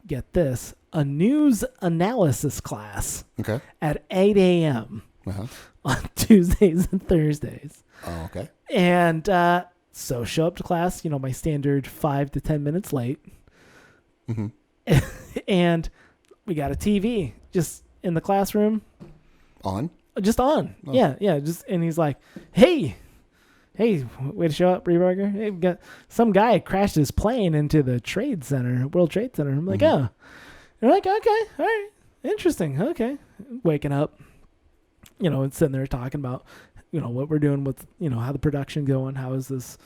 Speaker 2: get this, a news analysis class
Speaker 1: Okay.
Speaker 2: at 8 a.m.
Speaker 1: Uh-huh.
Speaker 2: on Tuesdays and Thursdays.
Speaker 1: Oh, okay.
Speaker 2: And so show up to class, my standard 5 to 10 minutes late.
Speaker 1: Mm-hmm.
Speaker 2: And we got a TV just in the classroom.
Speaker 1: On?
Speaker 2: Just on.
Speaker 1: Oh.
Speaker 2: Yeah. And he's like, hey, way to show up, Rebarger. Hey, we got some guy crashed his plane into the World Trade Center. I'm like,
Speaker 1: Mm-hmm.
Speaker 2: oh. They're like, okay, all right, interesting. Okay. Waking up, and sitting there talking about, what we're doing with, how the production going, how is this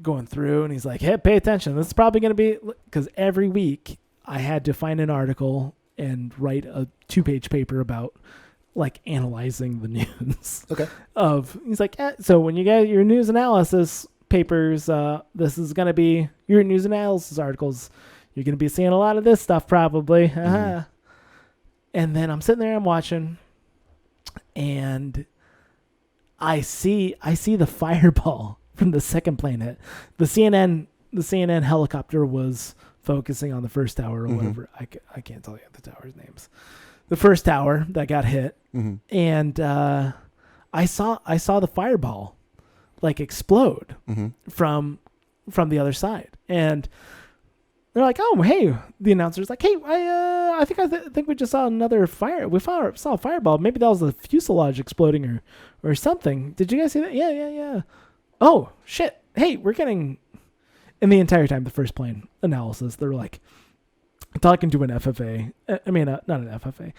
Speaker 2: going through. And he's like, hey, pay attention. This is probably going to be, because every week I had to find an article and write a 2-page paper about like analyzing the news.
Speaker 1: Okay.
Speaker 2: He's like, so when you get your news analysis papers, this is going to be your news analysis articles. You're going to be seeing a lot of this stuff probably. Mm-hmm. And then I'm sitting there, I'm watching, and I see the fireball from the second plane hit. The CNN helicopter was focusing on the first tower or whatever. I can't tell you the tower's names. The first tower that got hit, and I saw the fireball like explode from the other side, and they're like, "Oh, hey!" The announcer's like, "Hey, I think we just saw another fire. We saw a fireball. Maybe that was the fuselage exploding or something. Did you guys see that? Yeah. Oh shit! Hey, we're getting." And the entire time, the first plane analysis, they're like talking to an FFA. I mean, not an FFA,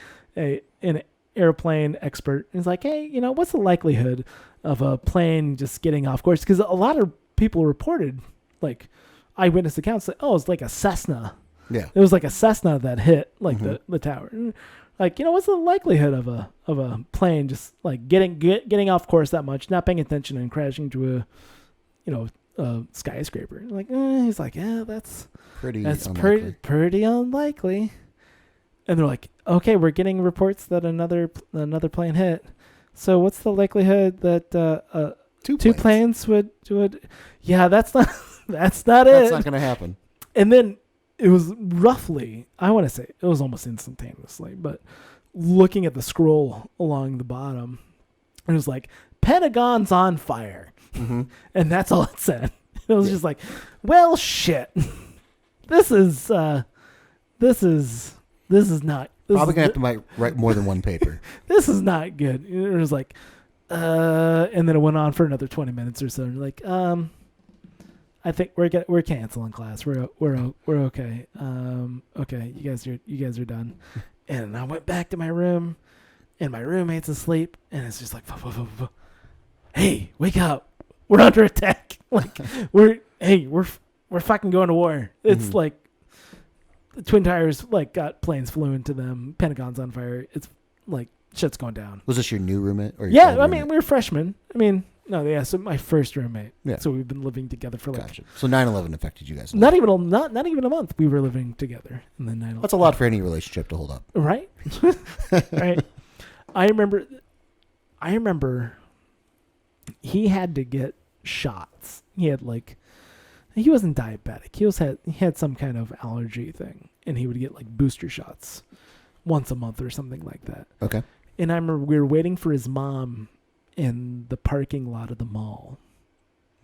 Speaker 2: an airplane expert. He's like, hey, what's the likelihood of a plane just getting off course? Because a lot of people reported, like, eyewitness accounts that, it's like a Cessna.
Speaker 1: Yeah.
Speaker 2: It was like a Cessna that hit like the tower. And like, what's the likelihood of a plane just like getting off course that much, not paying attention and crashing to a skyscraper? Like, he's like, yeah, that's pretty unlikely. And they're like, okay, we're getting reports that another plane hit. So what's the likelihood that two planes would? Yeah, that's not it. That's not
Speaker 1: going to happen.
Speaker 2: And then it was roughly, I want to say, it was almost instantaneously, but looking at the scroll along the bottom, it was like, Pentagon's on fire. Mm-hmm. And that's all it said. It was just like, well, shit. This is not.
Speaker 1: Probably gonna have to write more than one paper.
Speaker 2: This is not good. It was like, and then it went on for another 20 minutes or so. And like, I think we're canceling class. We're okay. Okay, you guys are done. And I went back to my room, and my roommate's asleep, and it's just like, hey, wake up. We're under attack. Like, we're fucking going to war. It's like the Twin Towers like got planes flew into them. Pentagon's on fire. It's like shit's going down.
Speaker 1: Was this your new roommate? Or
Speaker 2: yeah, I mean, we were freshmen. I mean, no, yeah, so my first roommate.
Speaker 1: Yeah.
Speaker 2: So we've been living together for like.
Speaker 1: Gotcha. So 9/11 affected you guys.
Speaker 2: Not even a month. We were living together, and then 9/11.
Speaker 1: That's a lot for any relationship to hold up.
Speaker 2: Right. Right. I remember. He had to get shots. He had he wasn't diabetic. He had some kind of allergy thing, and he would get like booster shots once a month or something like that.
Speaker 1: Okay.
Speaker 2: And I remember we were waiting for his mom in the parking lot of the mall.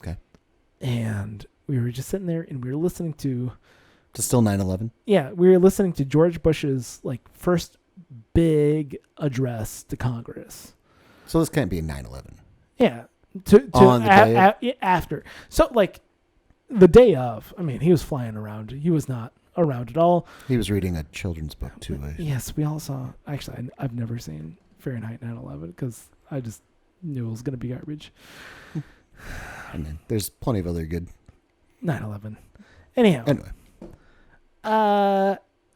Speaker 1: Okay.
Speaker 2: And we were just sitting there, and we were listening to.
Speaker 1: Still 9/11.
Speaker 2: Yeah, we were listening to George Bush's first big address to Congress.
Speaker 1: So this can't be a 9/11.
Speaker 2: Yeah.
Speaker 1: On the day
Speaker 2: after. So the day of, I mean, he was flying around. He was not around at all.
Speaker 1: He was reading a children's book too.
Speaker 2: Yes, we all saw. Actually, I've never seen Fahrenheit 9/11 because I just knew it was going to be garbage.
Speaker 1: I mean, there's plenty of other good
Speaker 2: 9/11. Anyhow.
Speaker 1: Anyway.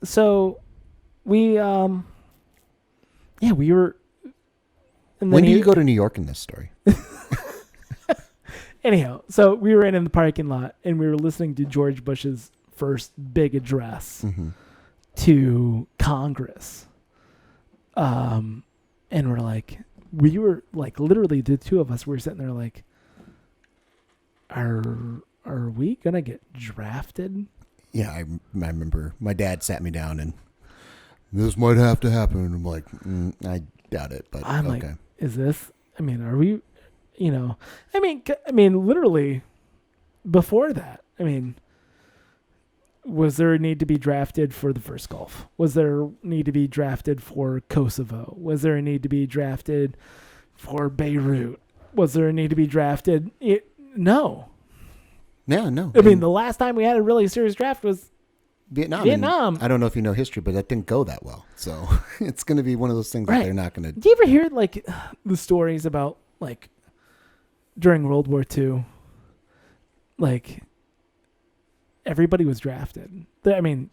Speaker 2: So we we were. And
Speaker 1: When
Speaker 2: then
Speaker 1: do you go to New York in this story?
Speaker 2: Anyhow, so we were in the parking lot and we were listening to George Bush's first big address to Congress. And we're like, we were like, literally the two of us were sitting there like, are we going to get drafted?
Speaker 1: Yeah, I remember my dad sat me down and this might have to happen. And I'm like, I doubt it, but
Speaker 2: I'm
Speaker 1: okay.
Speaker 2: like, is this, I mean, are we, you know, I mean, literally before that, I mean, was there a need to be drafted for the first Gulf? Was there a need to be drafted for Kosovo? Was there a need to be drafted for Beirut? Was there a need to be drafted? No.
Speaker 1: Yeah, no.
Speaker 2: I mean, the last time we had a really serious draft was
Speaker 1: Vietnam. I don't know if you know history, but that didn't go that well. So it's going to be one of those things that they're not going to.
Speaker 2: Do you ever hear like the stories about like during World War II, like everybody was drafted? I mean,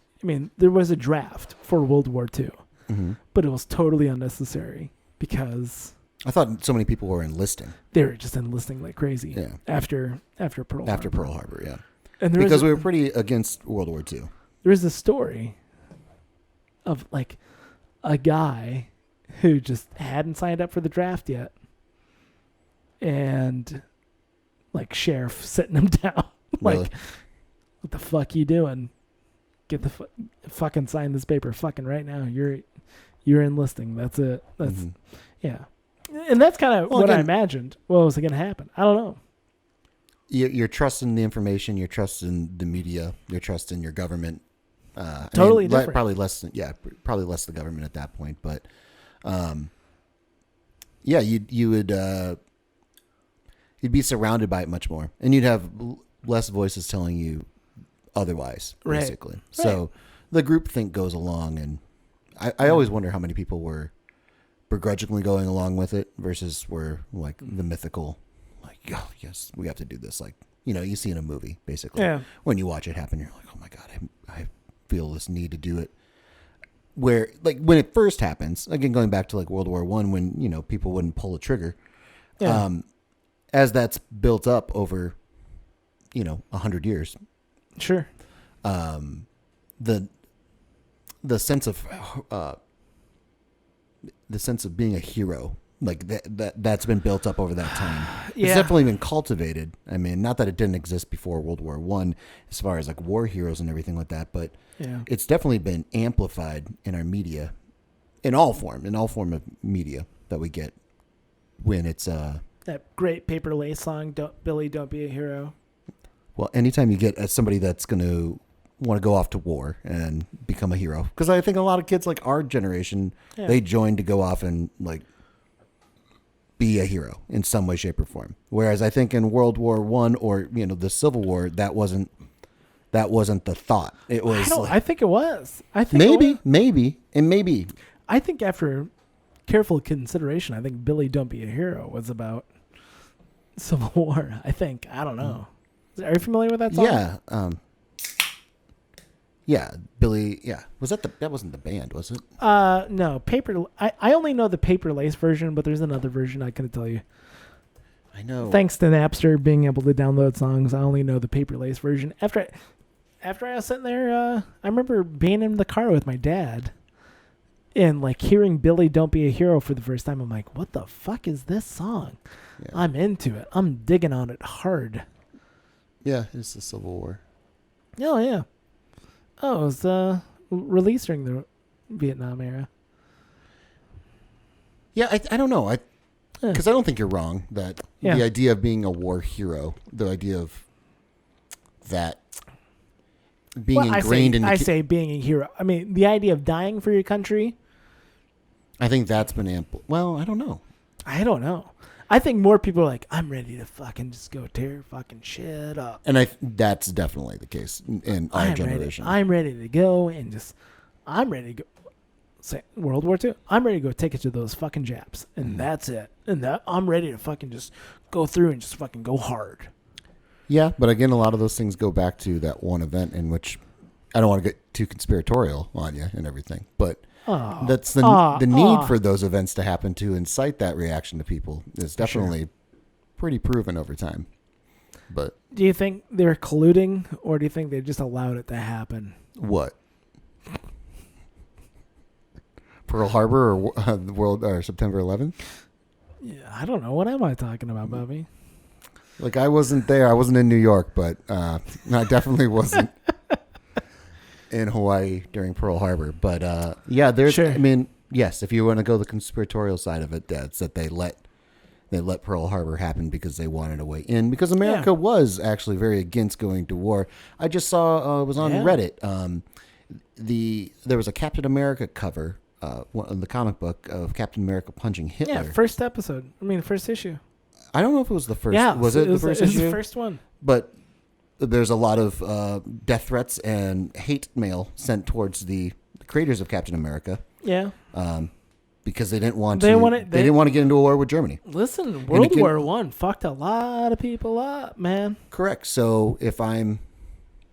Speaker 2: there was a draft for World War II, but it was totally unnecessary because
Speaker 1: I thought so many people were enlisting.
Speaker 2: They were just enlisting like crazy.
Speaker 1: Yeah.
Speaker 2: After Pearl Harbor.
Speaker 1: After Pearl Harbor, yeah.
Speaker 2: And
Speaker 1: because we were pretty against World War II.
Speaker 2: There is a story of like a guy who just hadn't signed up for the draft yet, and like sheriff sitting him down, like,
Speaker 1: Really?
Speaker 2: what the fuck you doing? Get the fucking sign this paper, fucking right now. You're enlisting. That's it. That's yeah. And that's kind of what I imagined. What was going to happen? I don't know.
Speaker 1: You're trusting the information. You're trusting the media. You're trusting your government.
Speaker 2: Totally different.
Speaker 1: Probably less the government at that point. But, yeah, you would you'd be surrounded by it much more, and you'd have less voices telling you otherwise, basically. Right. So the groupthink goes along, and I always wonder how many people were begrudgingly going along with it versus were like the mythical, like, oh yes, we have to do this. Like, you see in a movie, basically. Yeah. When you watch it happen, you're like, oh my God, I feel this need to do it. Where, like, when it first happens, again, going back to like World War I, when, people wouldn't pull a trigger, as that's built up over, 100 years.
Speaker 2: Sure.
Speaker 1: The sense of, being a hero, like that's been built up over that time. Yeah. It's definitely been cultivated. I mean, not that it didn't exist before World War I, as far as like war heroes and everything like that, but it's definitely been amplified in our media, in all form of media that we get when it's
Speaker 2: that great Paper Lace song, Billy, Don't Be a Hero.
Speaker 1: Well, anytime you get somebody that's going to want to go off to war and become a hero, because I think a lot of kids like our generation, they joined to go off and like be a hero in some way, shape, or form. Whereas I think in World War I or the Civil War, that wasn't the thought. It was.
Speaker 2: I think it was. I think
Speaker 1: maybe.
Speaker 2: I think after careful consideration, I think Billy, Don't Be a Hero was about Civil War. I think. I don't know. Are you familiar with that song?
Speaker 1: Yeah. Yeah, Billy. Yeah, that wasn't the band, was it?
Speaker 2: No, I only know the Paper Lace version, but there's another version I couldn't tell you.
Speaker 1: I know.
Speaker 2: Thanks to Napster being able to download songs, I only know the Paper Lace version. After I was sitting there, I remember being in the car with my dad, and like hearing Billy, Don't Be a Hero for the first time. I'm like, what the fuck is this song? Yeah. I'm into it. I'm digging on it hard.
Speaker 1: Yeah, it's the Civil War.
Speaker 2: Oh yeah. Oh, it was released during the Vietnam era.
Speaker 1: Yeah, I don't know. Because I don't think you're wrong that the idea of being a war hero, the idea of that being ingrained in...
Speaker 2: I say being a hero. I mean, the idea of dying for your country...
Speaker 1: I think that's been ample. Well, I don't know.
Speaker 2: I think more people are like, I'm ready to fucking just go tear fucking shit up.
Speaker 1: And that's definitely the case in our generation.
Speaker 2: I'm ready to go and I'm ready to go. Say World War II. I'm ready to go take it to those fucking Japs. And that's it. And I'm ready to fucking just go through and just fucking go hard.
Speaker 1: Yeah, but again, a lot of those things go back to that one event in which I don't want to get too conspiratorial on you and everything, but
Speaker 2: Oh,
Speaker 1: That's the need for those events to happen to incite that reaction to people is definitely pretty proven over time. But
Speaker 2: do you think they're colluding, or do you think they just allowed it to happen?
Speaker 1: what? Pearl Harbor or the world or September 11th?
Speaker 2: Yeah, I don't know. What am I talking about, Bobby?
Speaker 1: Like I wasn't there. I wasn't in New York, but I definitely wasn't in Hawaii during Pearl Harbor. But yeah, there's.
Speaker 2: Sure.
Speaker 1: I mean, yes, if you want to go the conspiratorial side of it, that's that they let Pearl Harbor happen because they wanted a way in. Because America was actually very against going to war. I just saw it was on Reddit. There was a Captain America cover. In the comic book of Captain America punching Hitler.
Speaker 2: Yeah, first issue.
Speaker 1: I don't know if it was the first.
Speaker 2: Yeah,
Speaker 1: was it the first issue?
Speaker 2: It was the first one.
Speaker 1: But there's a lot of death threats and hate mail sent towards the creators of Captain America.
Speaker 2: Yeah.
Speaker 1: Because they didn't want
Speaker 2: they
Speaker 1: didn't want to get into a war with Germany.
Speaker 2: Listen, World War I fucked a lot of people up, man.
Speaker 1: Correct. So if I'm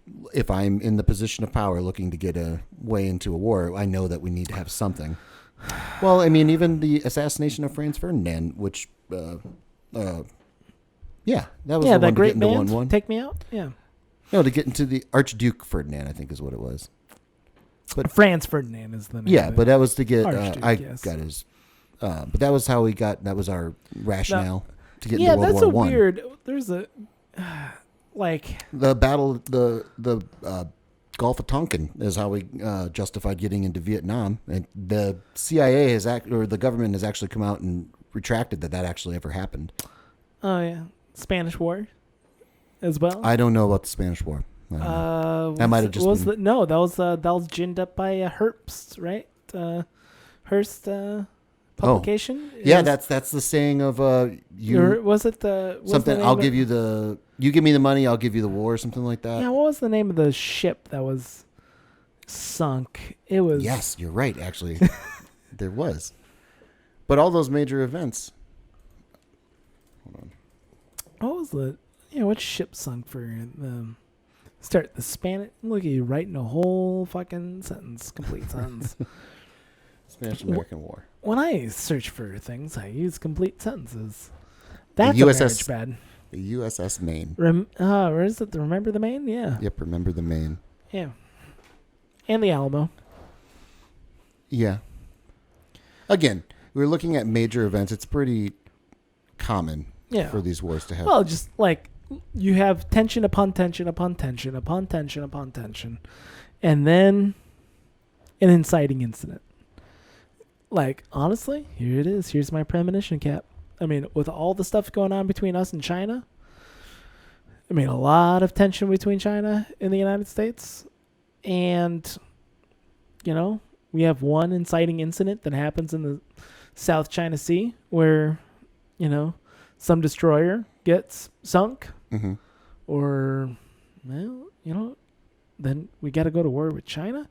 Speaker 1: in the position of power looking to get a way into a war, I know that we need to have something. Well, I mean, even the assassination of Franz Ferdinand, which, that was the
Speaker 2: that
Speaker 1: one to
Speaker 2: great
Speaker 1: get into
Speaker 2: band,
Speaker 1: 1-1.
Speaker 2: Take Me Out? Yeah.
Speaker 1: No, to get into the Archduke Ferdinand, I think is what it was.
Speaker 2: But Franz Ferdinand is the name.
Speaker 1: Yeah,
Speaker 2: of
Speaker 1: but that was to get,
Speaker 2: Archduke,
Speaker 1: got his, but that was how we got, that was our rationale to get into World
Speaker 2: that's
Speaker 1: War I.
Speaker 2: Weird, there's a... Like
Speaker 1: the battle, the Gulf of Tonkin is how we justified getting into Vietnam, and the CIA or the government has actually come out and retracted that actually ever happened.
Speaker 2: Oh yeah, Spanish War, as well.
Speaker 1: I don't know about the Spanish War. That might have just been...
Speaker 2: that was ginned up by Hearst, right? Hearst publication.
Speaker 1: Yeah, that's the saying of you.
Speaker 2: Or was it
Speaker 1: something? I'll give you the. You give me the money, I'll give you the war, or something like that.
Speaker 2: Yeah, what was the name of the ship that was sunk? It was.
Speaker 1: Yes, you're right. Actually, there was. But all those major events. Hold on.
Speaker 2: What was what ship sunk for the start the Spanish? Look at you writing a whole fucking sentence, complete sentence.
Speaker 1: Spanish-American War.
Speaker 2: When I search for things, I use complete sentences. That's a marriage bad.
Speaker 1: The USS Maine.
Speaker 2: Where is it? Remember the Maine? Yeah.
Speaker 1: Yep, remember the Maine.
Speaker 2: Yeah. And the Alamo.
Speaker 1: Yeah. Again, we're looking at major events. It's pretty common for these wars to happen.
Speaker 2: Well, just like you have tension upon tension upon tension upon tension upon tension, and then an inciting incident. Like, honestly, here it is. Here's my premonition, Cap. I mean, with all the stuff going on between us and China, I mean, a lot of tension between China and the United States. And, we have one inciting incident that happens in the South China Sea where, some destroyer gets sunk.
Speaker 1: Mm-hmm.
Speaker 2: Or, well, then we got to go to war with China.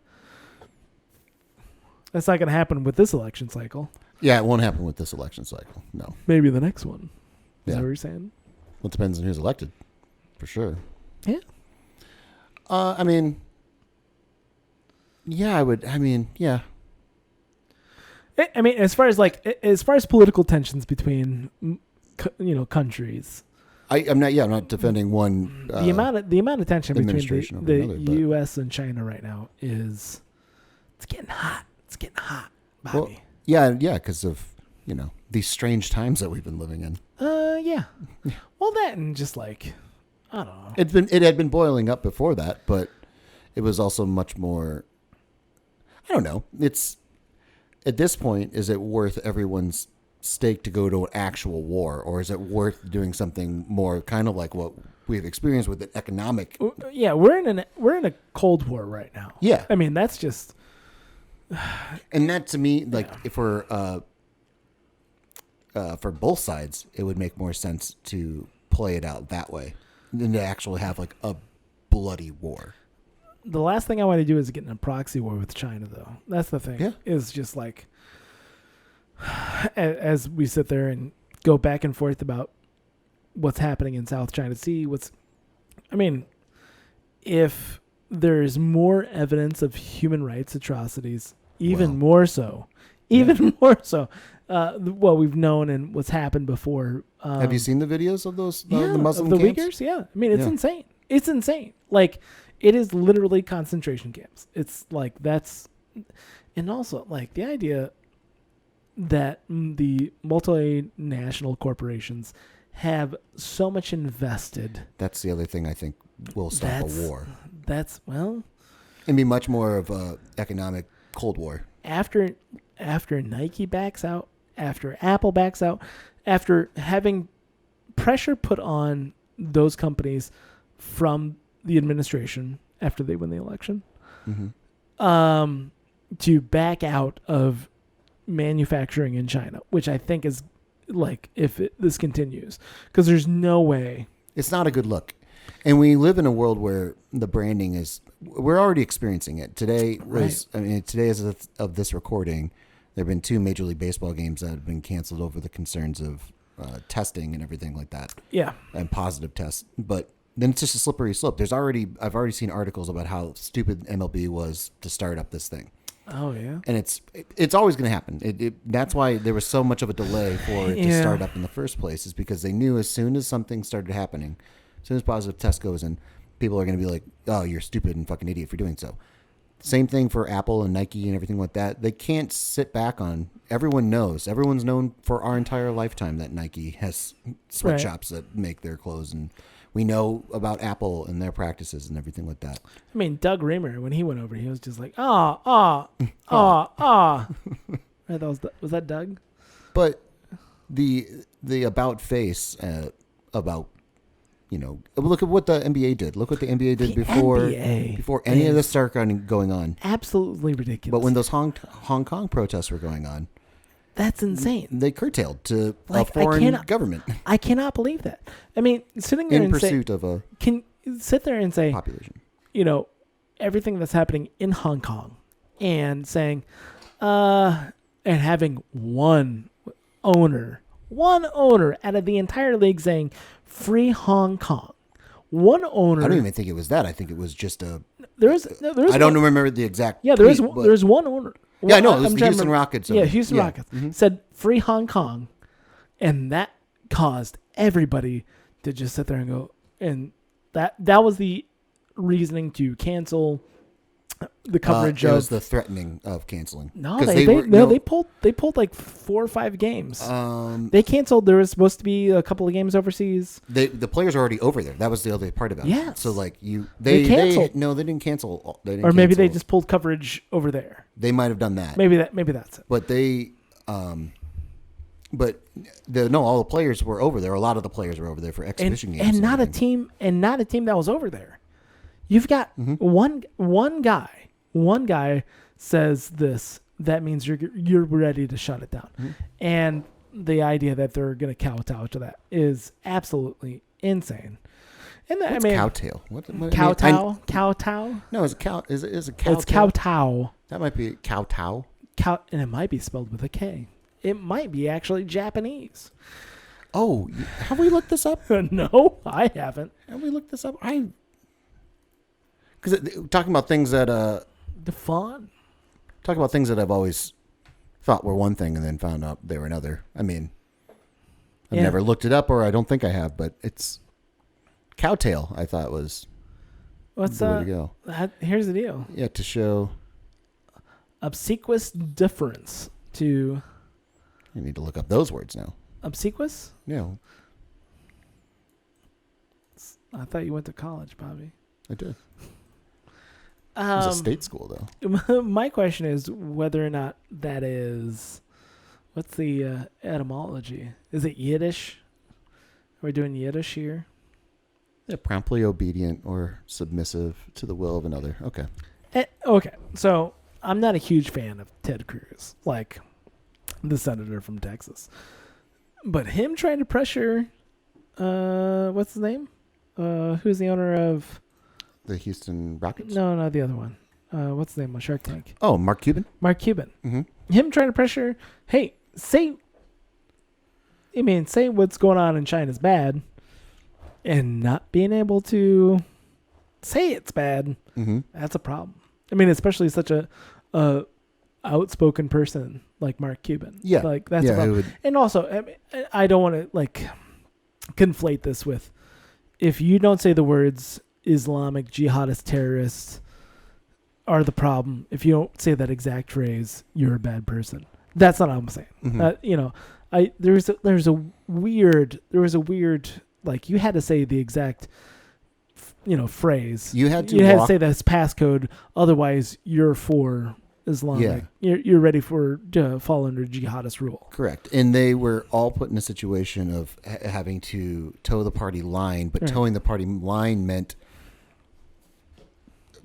Speaker 2: That's not going to happen with this election cycle.
Speaker 1: Yeah, it won't happen with this election cycle. No.
Speaker 2: Maybe the next one. Is
Speaker 1: that
Speaker 2: what you're saying?
Speaker 1: Well, it depends on who's elected, for sure.
Speaker 2: Yeah.
Speaker 1: I mean, yeah, yeah.
Speaker 2: I mean, as far as political tensions between, countries.
Speaker 1: I'm not defending one.
Speaker 2: The amount of tension between the U.S. and China right now it's getting hot. It's getting hot, Bobby.
Speaker 1: Well, yeah, because of, these strange times that we've been living in.
Speaker 2: Yeah. Well, that and just like, I don't know.
Speaker 1: It had been boiling up before that, but it was also much more, I don't know. It's, at this point, is it worth everyone's stake to go to an actual war, or is it worth doing something more kind of like what we've experienced with an economic?
Speaker 2: Yeah, we're in a Cold War right now.
Speaker 1: Yeah.
Speaker 2: I mean, that's just...
Speaker 1: And that, to me, like, if we're for both sides, it would make more sense to play it out that way than to actually have like a bloody war.
Speaker 2: The last thing I want to do is get in a proxy war with China, though. That's the thing.
Speaker 1: Yeah.
Speaker 2: Is just like, as we sit there and go back and forth about what's happening in South China Sea, if there's more evidence of human rights atrocities even more so. Even more so. What we've known and what's happened before.
Speaker 1: Have you seen the videos of those
Speaker 2: Yeah,
Speaker 1: the Muslim
Speaker 2: of the
Speaker 1: camps?
Speaker 2: Uyghurs? Yeah. I mean, it's insane. It's insane. Like, it is literally concentration camps. It's like that's... And also, like, the idea that the multinational corporations have so much invested.
Speaker 1: That's the other thing I think will stop a war.
Speaker 2: Well...
Speaker 1: It'd be much more of a economic Cold War.
Speaker 2: After Nike backs out, after Apple backs out, after having pressure put on those companies from the administration after they win the election, to back out of manufacturing in China, which I think is like this continues, because there's no way.
Speaker 1: It's not a good look. And we live in a world where the branding is, we're already experiencing it. Today of this recording, there have been 2 Major League Baseball games that have been canceled over the concerns of testing and everything like that.
Speaker 2: Yeah.
Speaker 1: And positive tests. But then it's just a slippery slope. I've already seen articles about how stupid MLB was to start up this thing.
Speaker 2: Oh, yeah.
Speaker 1: And it's always going to happen. That's why there was so much of a delay for it to start up in the first place, is because they knew as soon as something started happening, as soon as positive test goes in, people are going to be like, oh, you're stupid and fucking idiot for doing so. Same thing for Apple and Nike and everything like that. They can't sit back on. Everyone knows. Everyone's known for our entire lifetime that Nike has sweatshops that make their clothes. And we know about Apple and their practices and everything like that.
Speaker 2: I mean, Doug Reamer, when he went over, he was just like, Right, was that Doug?
Speaker 1: But the about face about, look at what the NBA did. Look what the NBA did before any of this started going on.
Speaker 2: Absolutely ridiculous.
Speaker 1: But when those Hong Kong protests were going on,
Speaker 2: that's insane.
Speaker 1: They curtailed to a foreign government.
Speaker 2: I cannot believe that. I mean, sitting there
Speaker 1: in pursuit of a
Speaker 2: sit there and say
Speaker 1: population.
Speaker 2: Everything that's happening in Hong Kong, and saying, and having one owner out of the entire league saying, "Free Hong Kong." One owner.
Speaker 1: I don't even think it was that. I think it was just a.
Speaker 2: There's
Speaker 1: I don't remember the exact.
Speaker 2: Yeah, there's one owner.
Speaker 1: Yeah, I know. It was the Houston Rockets.
Speaker 2: Yeah, Houston Rockets said "Free Hong Kong," and that caused everybody to just sit there and go. And that was the reasoning to cancel the coverage
Speaker 1: it
Speaker 2: of.
Speaker 1: Was the threatening of canceling.
Speaker 2: No, they pulled like 4 or 5 games. They canceled. There was supposed to be a couple of games overseas.
Speaker 1: The players are already over there. That was the other part about it.
Speaker 2: Yeah.
Speaker 1: So like
Speaker 2: they canceled.
Speaker 1: No, they didn't cancel.
Speaker 2: Maybe they just pulled coverage over there.
Speaker 1: They might have done that.
Speaker 2: Maybe that's it.
Speaker 1: But all the players were over there. A lot of the players were over there for exhibition games.
Speaker 2: And not a team that was over there. You've got one guy says this. That means you're ready to shut it down. And the idea that they're going to kowtow to that is absolutely insane. And
Speaker 1: what's cowtail?
Speaker 2: Kowtow?
Speaker 1: No, is it cow? Is it cow?
Speaker 2: It's kowtow.
Speaker 1: That might be kowtow.
Speaker 2: And it might be spelled with a K. It might be actually Japanese.
Speaker 1: Oh, have we looked this up?
Speaker 2: No, I haven't.
Speaker 1: Have we looked this up? Because talking about things that
Speaker 2: Talking
Speaker 1: about things that I've always thought were one thing and then found out they were another. I mean, I've never looked it up, or I don't think I have, but it's cowtail. I thought was the way to go.
Speaker 2: Here's the deal.
Speaker 1: Yeah, to show
Speaker 2: obsequious deference to.
Speaker 1: You need to look up those words now.
Speaker 2: Obsequious?
Speaker 1: Yeah.
Speaker 2: I thought you went to college, Bobby.
Speaker 1: I did. It was a state school,
Speaker 2: though. My question is whether or not that is... What's the etymology? Is it Yiddish? Are we doing Yiddish here?
Speaker 1: Yeah, promptly obedient or submissive to the will of another. Okay.
Speaker 2: Okay, so I'm not a huge fan of Ted Cruz, like the senator from Texas. But him trying to pressure... what's his name? Who's the owner of...
Speaker 1: The Houston Rockets?
Speaker 2: No, not the other one. What's the name on Shark Tank?
Speaker 1: Oh, Mark Cuban?
Speaker 2: Mark Cuban.
Speaker 1: Mm-hmm.
Speaker 2: Him trying to pressure, hey, say what's going on in China is bad, and not being able to say it's bad, that's a problem. I mean, especially such a outspoken person like Mark Cuban.
Speaker 1: Yeah.
Speaker 2: Like that's
Speaker 1: yeah,
Speaker 2: about.
Speaker 1: it would,
Speaker 2: And also, I don't want to like conflate this with if you don't say the words Islamic jihadist terrorists are the problem. If you don't say that exact phrase, you're a bad person. That's not what I'm saying.
Speaker 1: mhm.
Speaker 2: You know, there's a weird like you had to say the exact phrase.
Speaker 1: You had to
Speaker 2: to
Speaker 1: walk.
Speaker 2: say that's passcode. Otherwise, you're for Islamic. You're ready to fall under jihadist rule.
Speaker 1: Correct. And they were all put in a situation of having to toe the party line, but
Speaker 2: Right.
Speaker 1: towing the party line meant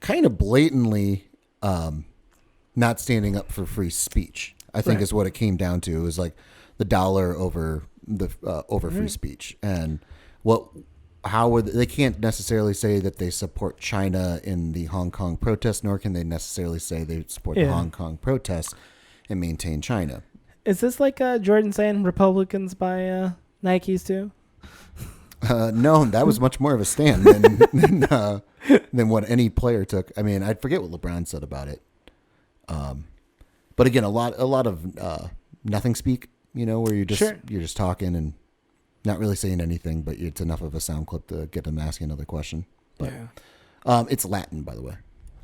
Speaker 1: kind of blatantly not standing up for free speech. I think
Speaker 2: Right.
Speaker 1: is what it came down to. It was like the dollar over the over free
Speaker 2: Right.
Speaker 1: speech. And how would they can't necessarily say that they support China in the Hong Kong protests, nor can they necessarily say they support the
Speaker 2: Yeah.
Speaker 1: Hong Kong protests and maintain China.
Speaker 2: Is this like Jordan saying Republicans buy Nikes too?
Speaker 1: No, that was much more of a stand than what any player took. I mean, I forget what LeBron said about it. But again, a lot of nothing speak. Where you're just talking and not really saying anything, but it's enough of a sound clip to get them asking another question. But it's Latin, by the way.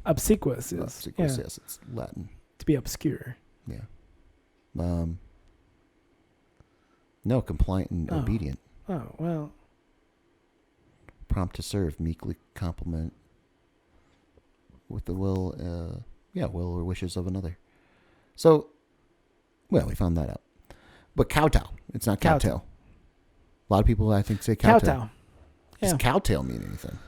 Speaker 2: Obsequious is
Speaker 1: Obsequious, yes, it's Latin.
Speaker 2: to be obscure.
Speaker 1: Yeah. No, compliant and obedient.
Speaker 2: Oh well.
Speaker 1: Prompt to serve, meekly compliment with the will or wishes of another. So, well, we found that out. But kowtow, it's not cowtail. A lot of people, I think, say kowtow.
Speaker 2: Kowtow.
Speaker 1: Does
Speaker 2: Yeah.
Speaker 1: cowtail mean anything?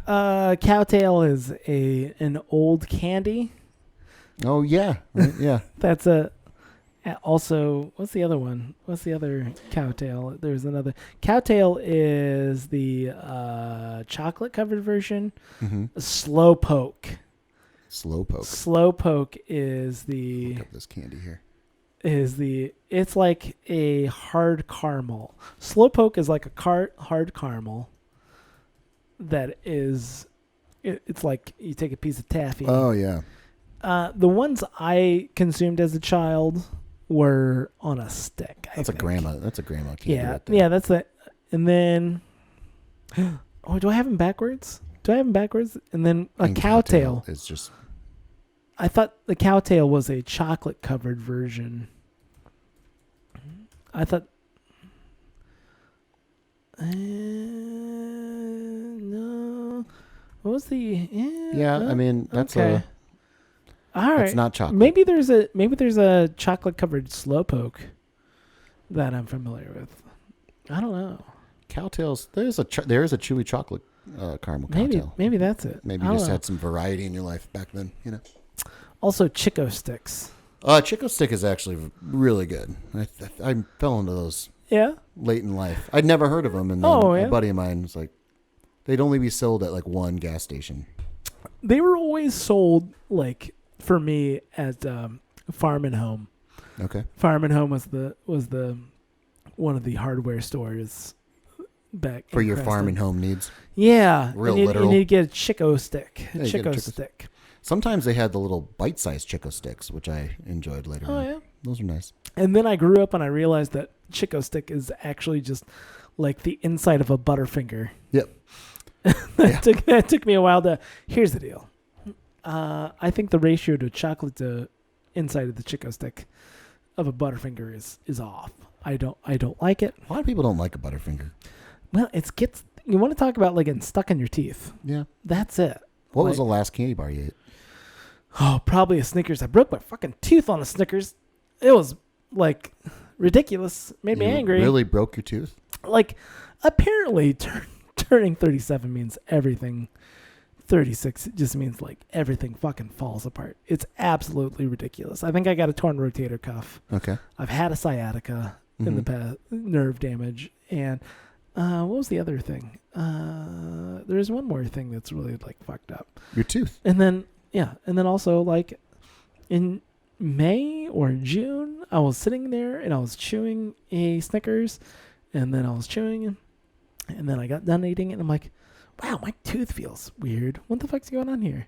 Speaker 2: Cowtail is an old candy.
Speaker 1: Oh, yeah. Right, yeah.
Speaker 2: That's also, what's the other one? What's the other cowtail? There's another. Cowtail is the chocolate covered version.
Speaker 1: Mm-hmm.
Speaker 2: Slowpoke.
Speaker 1: Slowpoke.
Speaker 2: Slowpoke is the
Speaker 1: Look up this candy here.
Speaker 2: it's like a hard caramel. Slowpoke is like a hard caramel that is it's like you take a piece of taffy.
Speaker 1: Oh, yeah.
Speaker 2: The ones I consumed as a child were on a stick.
Speaker 1: That's a grandma candy.
Speaker 2: Yeah,
Speaker 1: right there.
Speaker 2: yeah, that's it. And then, oh, do I have them backwards? And then a
Speaker 1: And
Speaker 2: cowtail.
Speaker 1: is just
Speaker 2: I thought the cowtail was a chocolate covered version. I thought. No. What was the?
Speaker 1: yeah. I mean, that's
Speaker 2: okay. All right.
Speaker 1: it's not chocolate.
Speaker 2: Maybe there's a chocolate covered slowpoke that I'm familiar with. I don't know.
Speaker 1: Cowtails. There is a chewy chocolate caramel cowtail.
Speaker 2: Maybe that's it.
Speaker 1: Maybe
Speaker 2: I
Speaker 1: you
Speaker 2: don't
Speaker 1: just
Speaker 2: know.
Speaker 1: had some variety in your life back then.
Speaker 2: Also Chico sticks.
Speaker 1: Chico Stick is actually really good. I fell into those
Speaker 2: Yeah.
Speaker 1: late in life. I'd never heard of them, and then
Speaker 2: yeah.
Speaker 1: a buddy of mine was like, they'd only be sold at like one gas station.
Speaker 2: They were always sold like for me at Farm and Home.
Speaker 1: Okay.
Speaker 2: Farm and Home was the one of the hardware stores back
Speaker 1: For
Speaker 2: in
Speaker 1: your
Speaker 2: Creston.
Speaker 1: farm and home needs.
Speaker 2: Yeah.
Speaker 1: Real
Speaker 2: and you
Speaker 1: literal.
Speaker 2: need to get a Chico stick.
Speaker 1: Yeah,
Speaker 2: A
Speaker 1: you get a
Speaker 2: Chico
Speaker 1: Chico
Speaker 2: stick.
Speaker 1: Sometimes they had the little bite-sized Chico Sticks, which I enjoyed later
Speaker 2: Oh
Speaker 1: on.
Speaker 2: yeah.
Speaker 1: Those are nice.
Speaker 2: And then I grew up and I realized that Chico stick is actually just like the inside of a Butterfinger.
Speaker 1: Yep.
Speaker 2: That took me a while to. Here's the deal. I think the ratio to chocolate to inside of the Chico stick of a Butterfinger is off. I don't like it.
Speaker 1: A lot of people don't like a Butterfinger.
Speaker 2: Well, you want to talk about like getting stuck in your teeth.
Speaker 1: Yeah.
Speaker 2: That's it.
Speaker 1: What was the last candy bar you ate?
Speaker 2: Oh, probably a Snickers. I broke my fucking tooth on a Snickers. It was like ridiculous. Made me
Speaker 1: You
Speaker 2: angry.
Speaker 1: Really broke your tooth?
Speaker 2: Like apparently turning 37 means everything. 36 just means like everything fucking falls apart. It's absolutely ridiculous. I think I got a torn rotator cuff.
Speaker 1: Okay.
Speaker 2: I've had a sciatica in the past, nerve damage, and what was the other thing? There's one more thing that's really like fucked up.
Speaker 1: Your tooth.
Speaker 2: And then also like in May or June, I was sitting there and I was chewing a Snickers, and then I was chewing, and then I got done eating it, and I'm like, wow, my tooth feels weird. What the fuck's going on here?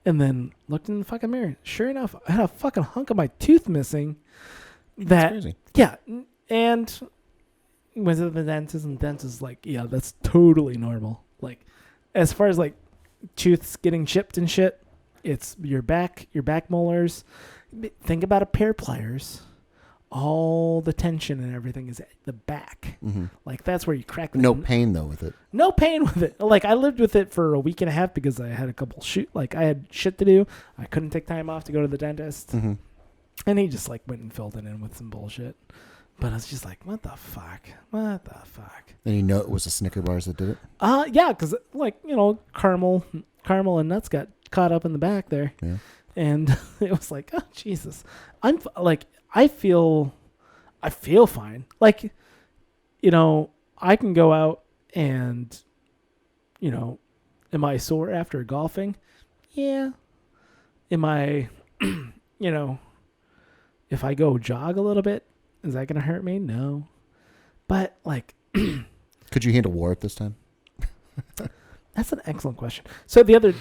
Speaker 2: And then looked in the fucking mirror. Sure enough, I had a fucking hunk of my tooth missing.
Speaker 1: That's crazy.
Speaker 2: Yeah, and went to the dentist, and the dentist is like, yeah, that's totally normal. Like, as far as like tooths getting chipped and shit, it's your back molars. Think about a pair of pliers. All the tension and everything is at the back.
Speaker 1: Mm-hmm.
Speaker 2: Like, that's where you crack.
Speaker 1: No pain though with it.
Speaker 2: No pain with it. Like, I lived with it for a week and a half because I had a couple I had shit to do. I couldn't take time off to go to the dentist.
Speaker 1: Mm-hmm.
Speaker 2: And he just like went and filled it in with some bullshit. But I was just like, what the fuck? What the fuck?
Speaker 1: And you know it was the Snicker bars that did it?
Speaker 2: Yeah, because like, caramel and nuts got caught up in the back there.
Speaker 1: Yeah.
Speaker 2: And it was like, oh Jesus. I feel fine. Like, I can go out and, am I sore after golfing? Yeah. Am I, if I go jog a little bit, is that going to hurt me? No. But like,
Speaker 1: could you handle war at this time?
Speaker 2: That's an excellent question. So it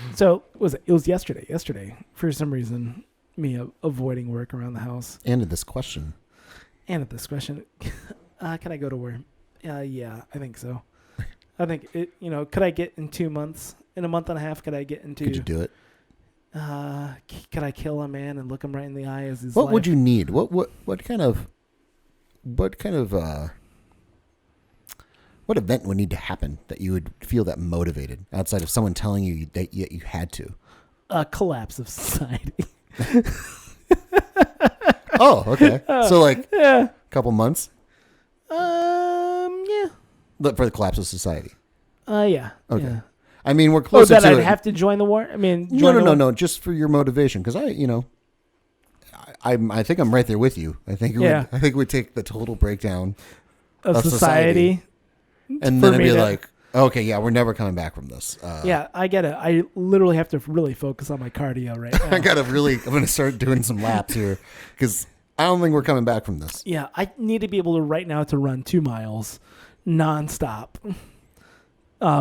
Speaker 2: was yesterday. Yesterday, for some reason, me avoiding work around the house.
Speaker 1: And at this question.
Speaker 2: Can I go to work? Yeah, I think so. I think it. Could I get in 2 months? In a month and a half, could I get into?
Speaker 1: Could you do it?
Speaker 2: Could I kill a man and look him right in the eye as his
Speaker 1: What
Speaker 2: life?
Speaker 1: would you need? What event would need to happen that you would feel that motivated outside of someone telling you that yet you had to?
Speaker 2: A collapse of society.
Speaker 1: Oh, okay. So
Speaker 2: yeah,
Speaker 1: a couple months?
Speaker 2: Yeah.
Speaker 1: But for the collapse of society.
Speaker 2: Yeah.
Speaker 1: Okay.
Speaker 2: Yeah.
Speaker 1: I mean, we're closer
Speaker 2: that
Speaker 1: to
Speaker 2: I'd
Speaker 1: it.
Speaker 2: have to join the war? I mean,
Speaker 1: No. Just for your motivation, because I think I'm right there with you. I think we take the total breakdown
Speaker 2: of society.
Speaker 1: And then it'd be like, okay, yeah, we're never coming back from this.
Speaker 2: Yeah, I get it. I literally have to really focus on my cardio right now.
Speaker 1: I'm going to start doing some laps here because I don't think we're coming back from this.
Speaker 2: Yeah, I need to be able to right now to run 2 miles nonstop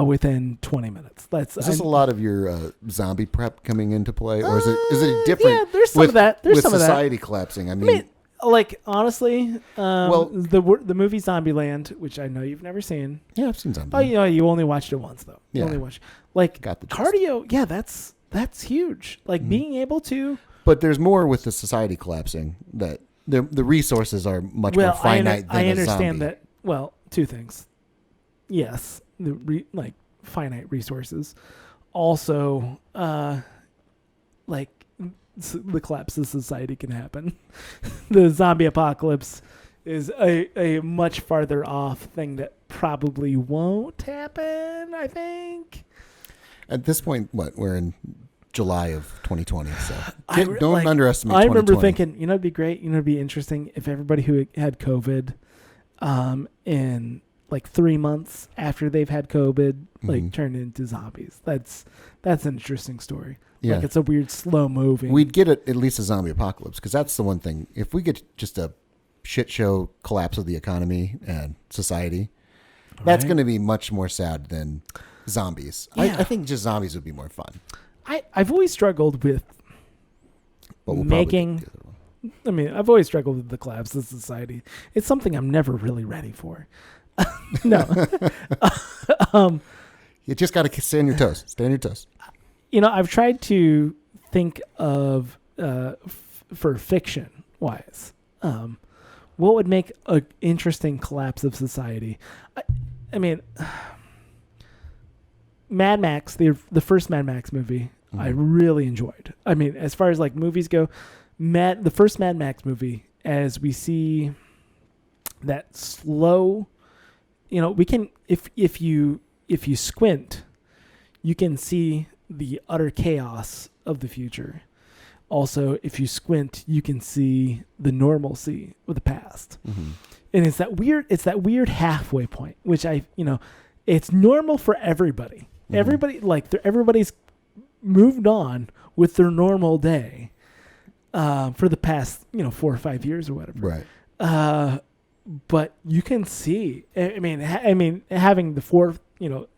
Speaker 2: within 20 minutes.
Speaker 1: Is this a lot of your zombie prep coming into play? Or is it different?
Speaker 2: Yeah, there's some of that. There's some of that.
Speaker 1: With society collapsing. I mean,
Speaker 2: like, honestly, the movie Zombieland, which I know you've never seen.
Speaker 1: Yeah, I've seen Zombieland.
Speaker 2: Oh, you only watched it once, though.
Speaker 1: Yeah.
Speaker 2: You only watched. Like,
Speaker 1: got the gist.
Speaker 2: cardio, yeah, that's huge. Like, being able to...
Speaker 1: But there's more with the society collapsing that the resources are much more finite than
Speaker 2: I understand
Speaker 1: a zombie.
Speaker 2: that. Well, 2 things. Yes, finite resources. Also, the collapse of society can happen. The zombie apocalypse is a much farther off thing that probably won't happen, I think.
Speaker 1: At this point, we're in July of 2020, so don't underestimate 2020.
Speaker 2: I remember thinking, it'd be great, it'd be interesting if everybody who had COVID in like 3 months after they've had COVID, turned into zombies. That's an interesting story.
Speaker 1: Yeah.
Speaker 2: Like, it's a weird slow moving.
Speaker 1: We'd get at least a zombie apocalypse, because that's the one thing. If we get just a shit show collapse of the economy and society, that's going to be much more sad than zombies.
Speaker 2: Yeah.
Speaker 1: I think just zombies would be more fun.
Speaker 2: I've always struggled with making... I've always struggled with the collapse of society. It's something I'm never really ready for. No.
Speaker 1: You just got to stay on your toes. Stay on your toes.
Speaker 2: I've tried to think of, for fiction wise, what would make an interesting collapse of society. I mean, Mad Max, the first Mad Max movie, I really enjoyed. I mean, as far as like movies go, the first Mad Max movie, as we see that slow, we can, if you squint, you can see the utter chaos of the future. Also, if you squint, you can see the normalcy of the past. Mm-hmm. And it's that weird halfway point, which it's normal for everybody. Mm-hmm. Everybody's moved on with their normal day for the past 4 or 5 years or whatever.
Speaker 1: Right.
Speaker 2: But you can see. I mean, having the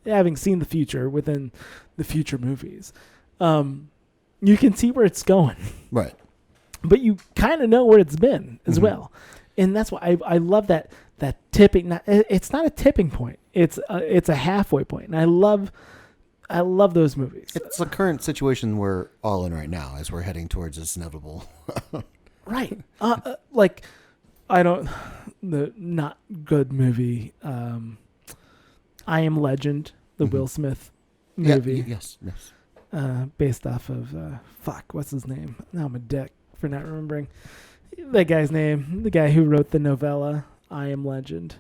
Speaker 2: having seen the future within the future movies, you can see where it's going,
Speaker 1: Right.
Speaker 2: but you kind of know where it's been as well. And that's why I love that tipping. It's not a tipping point. It's a halfway point. And I love those movies.
Speaker 1: It's the current situation we're all in right now as we're heading towards this inevitable.
Speaker 2: Right. The not good movie. I Am Legend, the Will Smith movie.
Speaker 1: Yes.
Speaker 2: Based off of, what's his name? Now I'm a dick for not remembering that guy's name. The guy who wrote the novella, I Am Legend.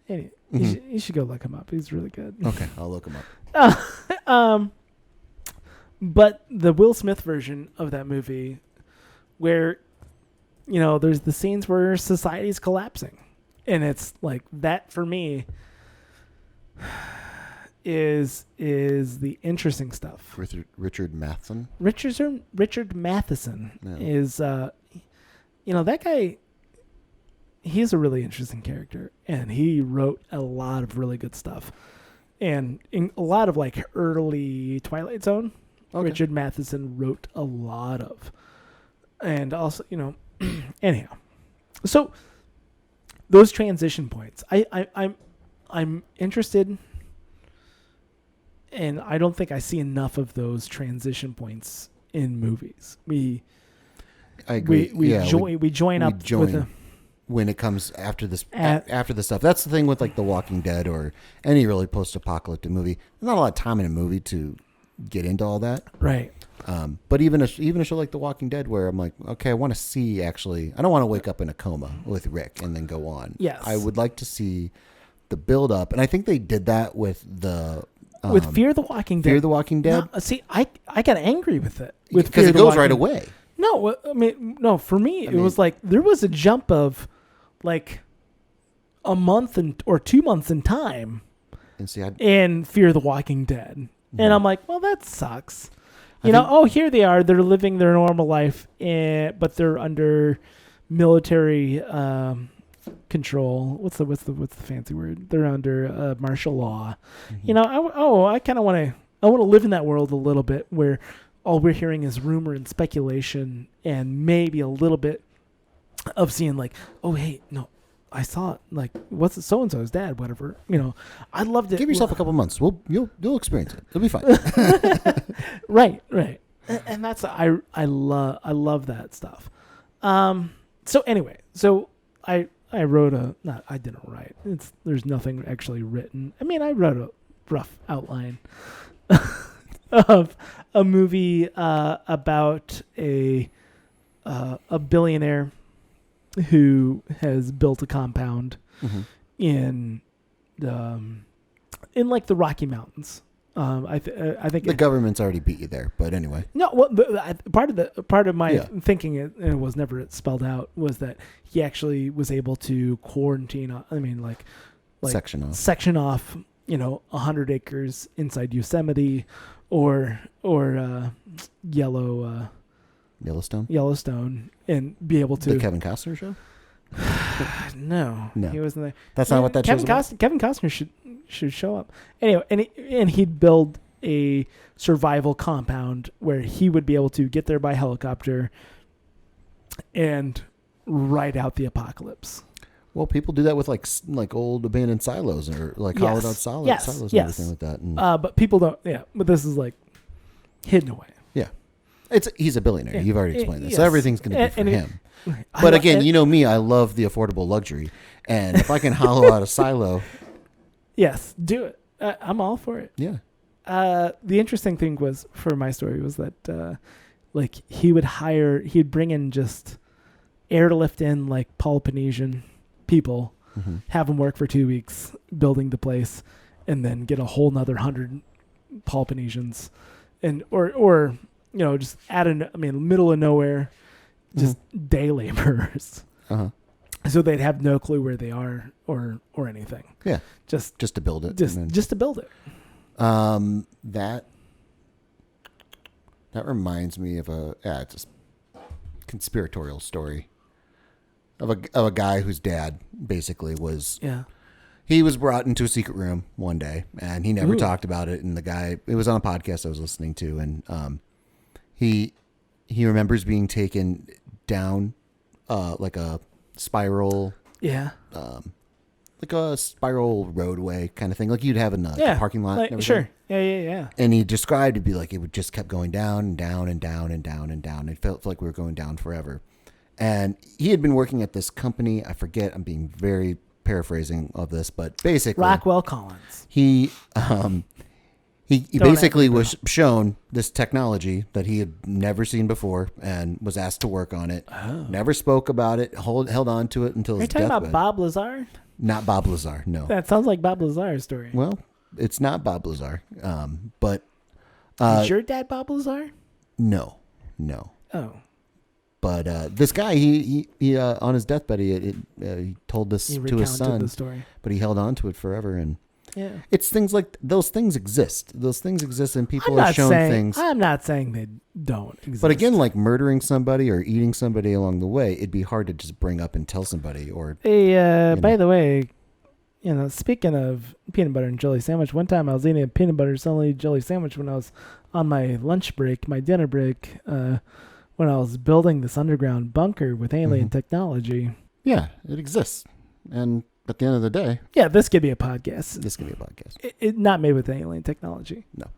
Speaker 2: Anyway, you should go look him up. He's really good.
Speaker 1: Okay, I'll look him up.
Speaker 2: But the Will Smith version of that movie where, there's the scenes where society's collapsing. And it's like that for me is the interesting stuff.
Speaker 1: Richard Matheson.
Speaker 2: Richard Matheson is, that guy. He's a really interesting character, and he wrote a lot of really good stuff, and in a lot of like early Twilight Zone. Okay. Richard Matheson wrote a lot of, and also anyhow, so those transition points, I'm interested. And I don't think I see enough of those transition points in movies.
Speaker 1: I agree.
Speaker 2: We join up with them
Speaker 1: when it comes after this stuff. That's the thing with like The Walking Dead or any really post-apocalyptic movie. There's not a lot of time in a movie to get into all that,
Speaker 2: right?
Speaker 1: But even a show like The Walking Dead, where I'm like, okay, I want to see. Actually, I don't want to wake up in a coma with Rick and then go on.
Speaker 2: Yes,
Speaker 1: I would like to see the build up, and I think they did that with the.
Speaker 2: With Fear the Walking Dead.
Speaker 1: Fear the Walking Dead?
Speaker 2: No, see, I got angry with it.
Speaker 1: Because it goes right away.
Speaker 2: No, I mean, no, for me, it was like there was a jump of like a month or 2 months in time in Fear the Walking Dead. And I'm like, well, that sucks. Here they are. They're living their normal life, but they're under military control. What's the fancy word? They're under martial law. I kind of want to live in that world a little bit where all we're hearing is rumor and speculation and maybe a little bit of seeing like, oh hey, no, I saw it. Like, what's so and so's dad? Whatever. I'd love to
Speaker 1: give yourself a couple months. You'll experience it. It'll be fine.
Speaker 2: Right. And that's I love that stuff. So anyway, I wrote I didn't write. There's nothing actually written. I mean, I wrote a rough outline of a movie about a billionaire who has built a compound in like the Rocky Mountains. I think
Speaker 1: the government's already beat you there, but anyway.
Speaker 2: No, well, part of my thinking, and it was never spelled out, was that he actually was able to quarantine. I mean, like section off, 100 acres inside Yosemite, or Yellowstone, and be able to.
Speaker 1: The Kevin Costner show.
Speaker 2: No, he wasn't there.
Speaker 1: That's not what that show's about.
Speaker 2: Kevin Costner should show up anyway, and he'd build a survival compound where he would be able to get there by helicopter and ride out the apocalypse.
Speaker 1: Well, people do that with like old abandoned silos or like hollowed out silos and everything like that. And,
Speaker 2: but people don't. Yeah, but this is like hidden away.
Speaker 1: Yeah, he's a billionaire. Yeah. You've already explained this, so everything's going to be for him.
Speaker 2: But
Speaker 1: again, you know me, I love the affordable luxury, and if I can hollow out a silo,
Speaker 2: yes, do it. I'm all for it.
Speaker 1: Yeah.
Speaker 2: The interesting thing was for my story was that like he'd bring in just airlift in like Peloponnesian people, have them work for 2 weeks building the place, and then get a whole nother 100 Peloponnesians, and or just middle of nowhere. Just day laborers, so they'd have no clue where they are or anything.
Speaker 1: Yeah,
Speaker 2: just
Speaker 1: to build it.
Speaker 2: Just to build it.
Speaker 1: That reminds me of it's a conspiratorial story of a guy whose dad basically was.
Speaker 2: Yeah.
Speaker 1: he was brought into a secret room one day, and he never talked about it. And the guy, it was on a podcast I was listening to, and he remembers being taken down like a spiral,
Speaker 2: Yeah.
Speaker 1: like a spiral roadway kind of thing, like you'd have in a parking lot.
Speaker 2: Like, sure. Yeah.
Speaker 1: And he described it'd be like it would just kept going down and down and down and down and down. It felt like we were going down forever. And he had been working at this company. I forget. I'm being very paraphrasing of this, but basically,
Speaker 2: Rockwell Collins.
Speaker 1: He basically was shown this technology that he had never seen before and was asked to work on it.
Speaker 2: Oh.
Speaker 1: Never spoke about it. Held on to it until his deathbed.
Speaker 2: Are you talking about Bob Lazar?
Speaker 1: Not Bob Lazar. No.
Speaker 2: That sounds like Bob Lazar's story.
Speaker 1: Well, it's not Bob Lazar. But
Speaker 2: is your dad Bob Lazar?
Speaker 1: No.
Speaker 2: Oh.
Speaker 1: But this guy, he on his deathbed, he told this to his son,
Speaker 2: the story.
Speaker 1: but he held on to it forever. And
Speaker 2: yeah,
Speaker 1: it's things like those things exist. Those things exist, and people
Speaker 2: I'm
Speaker 1: are
Speaker 2: not
Speaker 1: shown
Speaker 2: saying,
Speaker 1: things.
Speaker 2: I'm not saying they don't exist.
Speaker 1: But again, like murdering somebody or eating somebody along the way, it'd be hard to just bring up and tell somebody. Or
Speaker 2: hey, by the way, speaking of peanut butter and jelly sandwich, one time I was eating a peanut butter and jelly sandwich when I was on my lunch break, my dinner break, when I was building this underground bunker with alien technology.
Speaker 1: Yeah, it exists. And at the end of the day,
Speaker 2: yeah, this could be a podcast.
Speaker 1: This could be a podcast.
Speaker 2: Not made with alien technology.
Speaker 1: No.